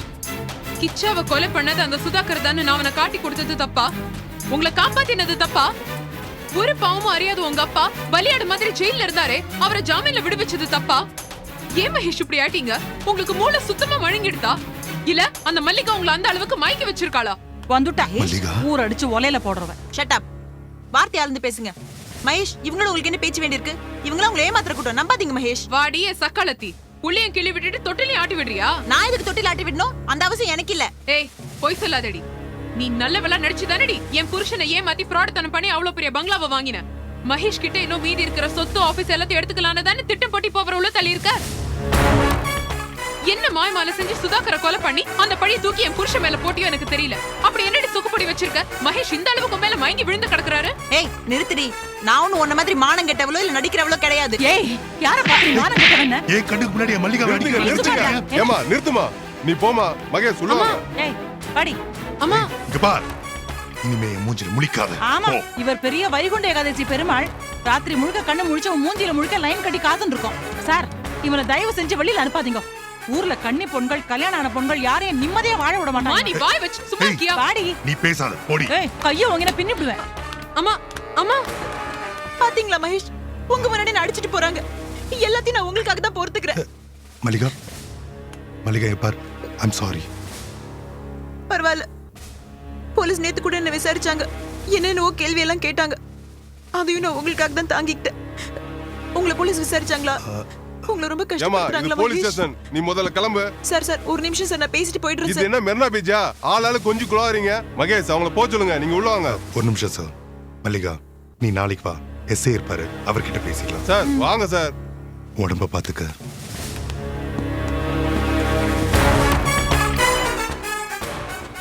கிச்சாவை கொலை பண்ணது அந்த சுதாகர் தானே நான் அவனை காட்டி கொடுத்தது தப்பா? உங்களை காப்பாத்தினது தப்பா? ஒரு பாவமும் அறியாத உங்க அப்பா பலியாடு மாதிரி ஜெயில இருந்தாரே, அவரை ஜாமீன்ல விடுவிச்சது தப்பா? ஏன் மகேஷ் இப்படி ஆட்டீங்க? உங்களுக்கு மூளை சுத்தமா வழங்கிடுதா? இல்ல அந்த மல்லிகா உங்களை அந்த அளவுக்கு மயக்கி வச்சிருக்காளா? வந்துட்டா மல்லிகா. ஊர் அடிச்சு ஒலையில போடுறவன். Shut up. வார்த்தை ஆழ்ந்து பேசுங்க. மகேஷ், இவங்களும் உங்களுக்கு என்ன பேச்சு வேண்டியிருக்கு? இவங்களும் உங்களை ஏமாத்திர கூட்டம், நம்பாதீங்க மகேஷ். வாடியே சக்காலத்தி, புள்ளையும் கிள்ளி விட்டுட்டு தொட்டிலையும் ஆட்டி விடுறியா? நான் எதுக்கு தொட்டில் ஆட்டி விடணும்? அந்த அவசியம் எனக்கு இல்ல. ஏய், பொய் சொல்லாதடி. நீ நல்லவளா நடிச்சுதானடி என் புருஷனை ஏமாத்தி ஃப்ராட்தனம் பண்ணி அவ்வளவு பெரிய பங்களாவை வாங்கின. மகேஷ் கிட்ட இன்னும் மீதி இருக்கிற சொத்து ஆபீஸ் எல்லாத்தையும் எடுத்துக்கலான்னு தானே திட்டம் போட்டி போற உள்ள தள்ளி இருக்க. என்ன மாயமால செஞ்சு சுதாகரை கொலை பண்ணி அந்த பழிய தூக்கி என் புருஷன் மேல போட்டியோ எனக்கு தெரியல. அப்படி என்னடி சுக்குப்படி வச்சிருக்க? மகேஷ் இந்த அளவுக்கு மேல மயங்கி விழுந்து கிடக்குறாரு. ஏய், நிறுத்துடி. நான் ஒண்ணு உன்ன மாதிரி மானம் கெட்டவளோ இல்ல நடிக்கிறவளோ கிடையாது. ஏய், யார பாக்குறீங்க? மானம் கெட்டவன. ஏன் கண்ணுக்கு முன்னாடி என் மல்லிகாவை நிறுத்துங்க, அடிக்கிறீங்க? நிறுத்துங்க. ஏமா நிறுத்துமா, நீ போமா. மகேஷ் சொல்லுவாங்க. ஏய், பாடி. அம்மா, இங்க பார், இனிமே என் மூஞ்சில முழிக்காத. ஆமா, போ. இவர் பெரிய வைகுண்ட ஏகாதசி பெருமாள். ராத்திரி முழுக்க கண்ணு முழிச்சு மூஞ்சில முழுக்க லைன் கட்டி காத்துன்னு இருக்கோம். சார், இவனை தயவு செஞ்சு வெளியில அனுப்பாதீங்க. ஊர்ல கன்னி பொண்கள், கல்யாணம் ஆன பொண்கள் யாரையும் நிம்மதியா வாழ விட அம்மா, மாட்டாங்க. நீ வாய் வச்சு சும்மா இருக்கியா? பாடி. நீ பேசாத, போடி. ஏய், கைய வாங்கினா பின்னிடுவேன். அம்மா, அம்மா, பாத்தீங்களா மகேஷ், உங்க முன்னாடி அடிச்சிட்டு போறாங்க. எல்லாத்தையும் நான் உங்களுக்காக தான் பொறுத்துக்கிறேன். மல்லிகா, மல்லிகா பார், ஐம் சாரி. பரவாயில்ல. போலீஸ் நேத்து கூட என்ன விசாரிச்சாங்க. என்னென்னவோ கேள்வி எல்லாம் கேட்டாங்க. அதையும் நான் உங்களுக்காக தான் தாங்கிக்கிட்டேன். உங்களை போலீஸ் விசாரிச்சாங்களா? உங்களை ரொம்ப ஏமா, இது கஷ்டப்படுறாங்களா போலீஸ் மகேஷ்? ஸ்டேஷன், நீ முதல்ல கிளம்பு. சார் சார், ஒரு நிமிஷம் சார், நான் பேசிட்டு போயிடுறேன் இது சார். என்ன மெர்னா பீச்சா? ஆளாளு கொஞ்சம் குளாறீங்க. மகேஷ், அவங்கள போக சொல்லுங்க. நீங்க உள்ள வாங்க. ஒரு நிமிஷம் சார். மல்லிகா, நீ நாளைக்கு வா. எஸ்ஐ இருப்பாரு, அவர்கிட்ட பேசிக்கலாம். சார் வாங்க சார். உடம்ப பாத்துக்க.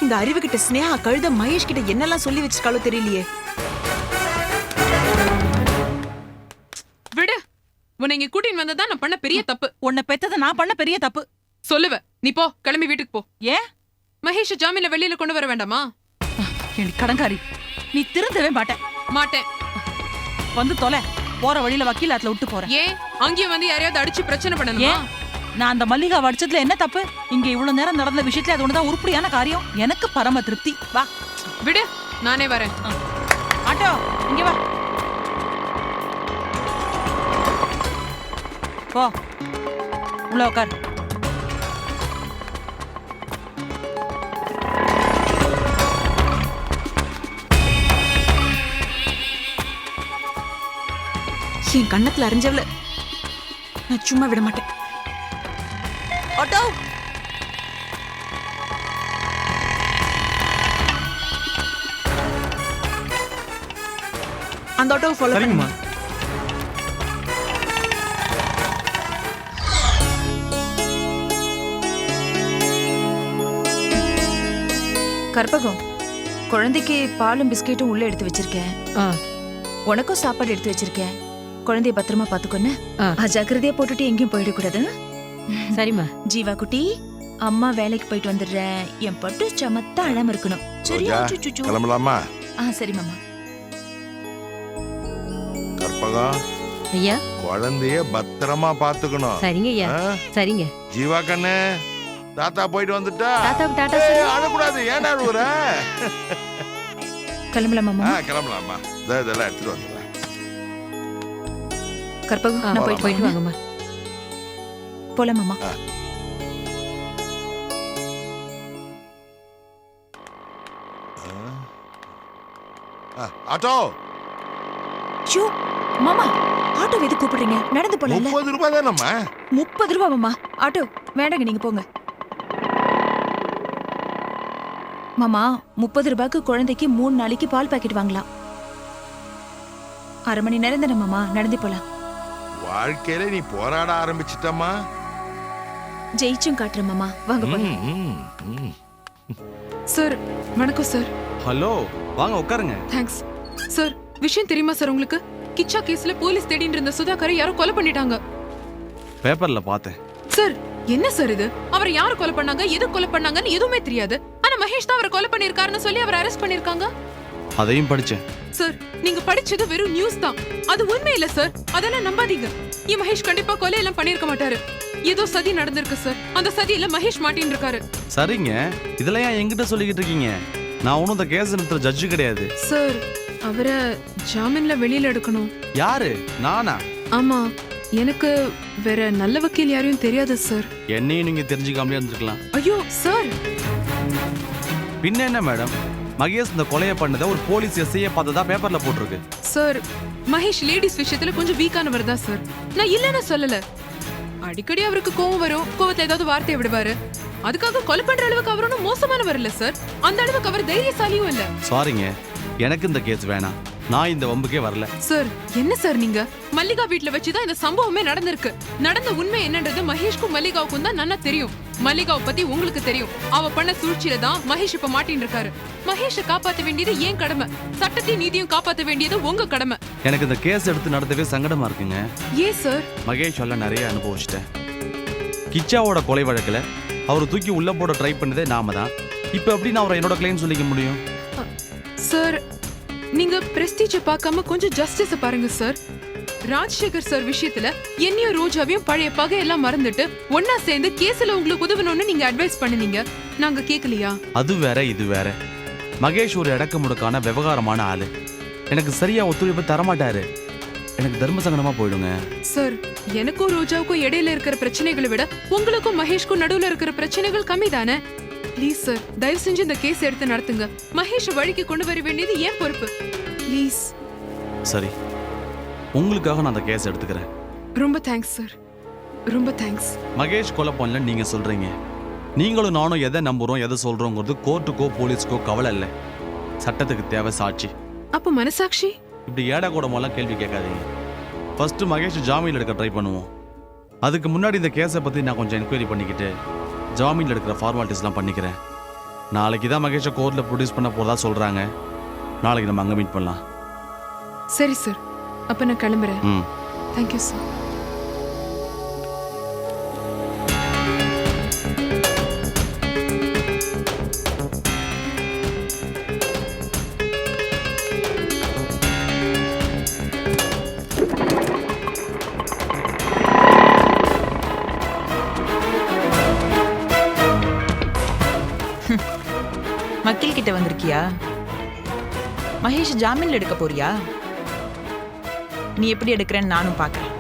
இந்த அறிவு கிட்ட ஸ்னேகா கழுத மகேஷ் கிட்ட என்னெல்லாம் சொல்லி வச்சிருக்காளோ தெரியலையே. விடு. உன்னை இங்க கூட்டின்னு வந்ததா நான் பண்ண பெரிய தப்பு. உன்னை பெத்தத நான் பண்ண பெரிய தப்பு. சொல்லுவ. நீ போ, கிளம்பி வீட்டுக்கு போ. ஏன்? மகேஷ் ஜாமீன்ல வெளியில கொண்டு வர வேண்டாமா? ஏண்டி கடங்காரி, நீ திருந்தவே மாட்டேன். மாட்டேன். வந்து தொலை. போற வழியில வக்கீலாத்துல விட்டு போறேன். ஏன் அங்கேயும் வந்து யாரையாவது அடிச்சு பிரச்சனை பண்ணணுமா? ஏன் நான் அந்த மல்லிகா அடிச்சதுல என்ன தப்பு? இங்க இவ்வளவு நேரம் நடந்த விஷயத்துல அது ஒண்ணுதான் உருப்படியான காரியம். எனக்கு பரம திருப்தி. வா விடு, நானே வரேன். ஆட்டோ இங்க வா. போ உள்ள உட்கார். என் கண்ணத்துல அரைஞ்சவள நான் சும்மா விட மாட்டேன். ஆட்டோ அந்த ஆட்டோ ஃபாலோ பண்ணுமா? கற்பகம், குழந்தைக்கு பாலும் பிஸ்கெட்டும் உள்ள எடுத்து வச்சிருக்கேன். உனக்கும் சாப்பாடு எடுத்து வச்சிருக்கேன். குழந்தைய பத்திரமா பாத்துக்கொன்னு. அஜாக்கிரதையா போட்டுட்டு எங்கேயும் போயிடக்கூடாது. சரிம்மா. ஜீவா குட்டி, அம்மா வேலைக்கு போயிட்டு வந்துடுறேன். என் பட்டு சமத்தா அழாம இருக்கணும். சரியா? கிளம்பலாமா? சரி மாமா. கற்பகம், ஐயா. குழந்தைய பத்திரமா பாத்துக்கணும். சரிங்க ஐயா. சரிங்க. ஜீவா கண்ணு, தாத்தா போயிட்டு வந்துட்டா. தாத்தாவுக்கு டாடா சொல்லு. அழக்கூடாது. ஏன் அழுகுற? கிளம்பலாம் மாமா. கிளம்பலாமா? இதெல்லாம் எடுத்துட்டு வந்துடுறேன். கற்பகம், நான் போயிட்டு வாங்கம்மா. போலாம் மாமா. ஆட்டோ. ஷூ மாமா, ஆட்டோ எது கூப்பிடுறீங்க? நடந்து போலாம். 30 ரூபாய் தானம்மா. 30 ரூபாய் மாமா. ஆட்டோ வேண்டாங்க, நீங்க போங்க. மாமா, 30 ரூபாய்க்கு குழந்தைக்கு 3 நாளைக்கு பால் பாக்கெட் வாங்கலாம். 1/2 மணி நேரம் தானே மாமா, நடந்து போலாம். வாழ்க்கையில நீ போராட ஆரம்பிச்சிட்டமா. ஜெயிச்சும் காட்டுறேன் மாமா, வாங்க போலாம். சார் வணக்கம் சார். ஹலோ, வாங்க உட்காருங்க. Thanks sir. விஷயம் தெரியுமா சார் உங்களுக்கு? கிச்சா கேஸ்ல போலீஸ் தேடிட்டு இருந்த சுதாகரை யாரோ கொலை பண்ணிட்டாங்க. பேப்பர்ல பார்த்தேன். சார் என்ன சார் இது? அவரை யாரு கொலை பண்ணாங்க, எது கொலை பண்ணாங்கன்னு எதுவுமே தெரியாது. ஆனா மகேஷ் தான் அவரை கொலை பண்ணிருக்காருன்னு சொல்லி அவரை அரெஸ்ட் பண்ணிருக்காங்க. அதையும் படிச்சேன். சார், நீங்க படிச்சது வெறும் நியூஸ் தான். அது உண்மை இல்ல சார். அதெல்லாம் நம்பாதீங்க. மகேஷ் கண்டிப்பா கொலை எல்லாம் பண்ணிருக்க மாட்டாரு. ஏதோ சதி நடந்திருக்கு சார். அந்த சதியில மகேஷ் மாட்டின்னு இருக்காரு. சரிங்க, இதெல்லாம் ஏன் என்கிட்ட சொல்லிக்கிட்டு இருக்கீங்க? நான் ஒன்னும் இந்த கேஸ் நடத்துற ஜட்ஜு கிடையாது. சார், அவரை ஜாமீன்ல வெளியில எடுக்கணும். யாரு? நானா? ஆமா, எனக்கு வேற நல்ல வக்கீல் யாரையும் தெரியாது சார். என்னையும் நீங்க தெரிஞ்சுக்காமலே இருந்திருக்கலாம். ஐயோ சார். பின்ன என்ன மேடம், மகேஷ் இந்த கொலையை பண்ணதை ஒரு போலீஸ் எஸ்ஐயை பார்த்ததா பேப்பர்ல போட்டிருக்கு. சார், மகேஷ் லேடிஸ் விஷயத்துல கொஞ்சம் வீக்கானவர் தான் சார். நான் இல்லன்னு சொல்லல. அடிக்கடி அவருக்கு கோவம் வரும். கோவத்தை ஏதாவது வார்த்தையை விடுவாரு. அதுக்காக கொலை பண்ற அளவுக்கு அவர் ஒன்றும் மோசமானவர் இல்ல சார். அந்த அளவுக்கு அவர் தைரியசாலியும் இல்ல. சாரிங்க, எனக்கு இந்த கேஸ் வேணாம். நான் இந்த வம்புக்கே வரல. சார், என்ன சார் நீங்க? மல்லிகா வீட்ல வச்சுதான் இந்த சம்பவமே நடந்திருக்கு. நடந்த உண்மை என்னன்றது மகேஷ்க்கும் மல்லிகாவுக்கும் தான் நல்லா தெரியும். மல்லிகாவை பத்தி உங்களுக்கு தெரியும். அவ பண்ண சூழ்ச்சியில தான் மகேஷ் இப்ப மாட்டின்னு இருக்காரு. மகேஷை காப்பாத்த வேண்டியது ஏன் கடமை. சட்டத்தையும் நீதியும் காப்பாத்த வேண்டியது உங்க கடமை. எனக்கு இந்த கேஸ் எடுத்து நடத்தவே சங்கடமா இருக்குங்க. ஏன் சார்? மகேஷ் எல்லாம் நிறைய அனுபவிச்சிட்டேன். கிச்சாவோட கொலை வழக்குல அவரை தூக்கி உள்ள போட ட்ரை பண்ணதே நாம தான். இப்ப எப்படி நான் அவரை என்னோட கிளைம் சொல்லிக்க முடியும்? சார், நீங்க பிரஸ்டீஜ பார்க்காம கொஞ்சம் ஜஸ்டிஸ் பாருங்க சார். ராஜசேகர் சார் விஷயத்துல என்னையும் ரோஜாவையும் பழைய பகையெல்லாம் மறந்துட்டு ஒன்னா சேர்ந்து கேஸ்ல உங்களுக்கு உதவணும்னு நீங்க அட்வைஸ் பண்ணுனீங்க. நாங்க கேட்கலையா? அது வேற இது வேற. மகேஷ் ஒரு அடக்கமுடக்கான விவகாரமான ஆளு. எனக்கு சரியா ஒத்துழைப்பு தரமாட்டாரு. எனக்கு தர்ம சங்கடமா போயிடுங்க. சார், எனக்கும் ரோஜாவுக்கும் இடையில இருக்கிற பிரச்சனைகளை விட உங்களுக்கும் மகேஷ்க்கும் நடுவுல இருக்கிற பிரச்சனைகள் கம்மி தானே? ப்ளீஸ் சார், தயவு செஞ்சு இந்த கேஸ் எடுத்து நடத்துங்க. மகேஷ் வழிக்கு கொண்டு வர வேண்டியது ஏன் பொறுப்பு. ப்ளீஸ். சரி, உங்களுக்காக நான் அந்த கேஸ் எடுத்துக்கிறேன். ரொம்ப தேங்க்ஸ் சார், ரொம்ப தேங்க்ஸ். மகேஷ் கொலை பண்ணல நீங்க சொல்றீங்க. நீங்களும் நானும் எதை நம்புறோம், எதை சொல்றோங்கிறது கோர்ட்டுக்கோ போலீஸ்க்கோ கவலை இல்லை. சட்டத்துக்கு தேவை சாட்சி. அப்ப மனசாட்சி? இப்படி ஏடா கூடமெல்லாம் கேள்வி கேட்காதீங்க. ஃபர்ஸ்ட் மகேஷ் ஜாமீன் எடுக்க ட்ரை பண்ணுவோம். அதுக்கு முன்னாடி இந்த கேஸை பத்தி நான் கொஞ்சம் என்கொயரி பண்ணிக்கிட்டு ஜாமீன் எடுக்கிற ஃபார்மாலிட்டிஸ்லாம் பண்ணிக்கிறேன். நாளைக்கு தான் மகேஷை கோர்ட்டில் ப்ரொடியூஸ் பண்ண போறதா சொல்றாங்க. நாளைக்கு நம்ம அங்கே மீட் பண்ணலாம். சரி சார், அப்ப நான் கிளம்புறேன். Thank you sir. கிட்ட வந்திருக்கியா? மகேஷ் ஜாமீன்ல எடுக்க போறியா? நீ எப்படி எடுக்கிறேன்னு நானும் பார்க்கறேன்.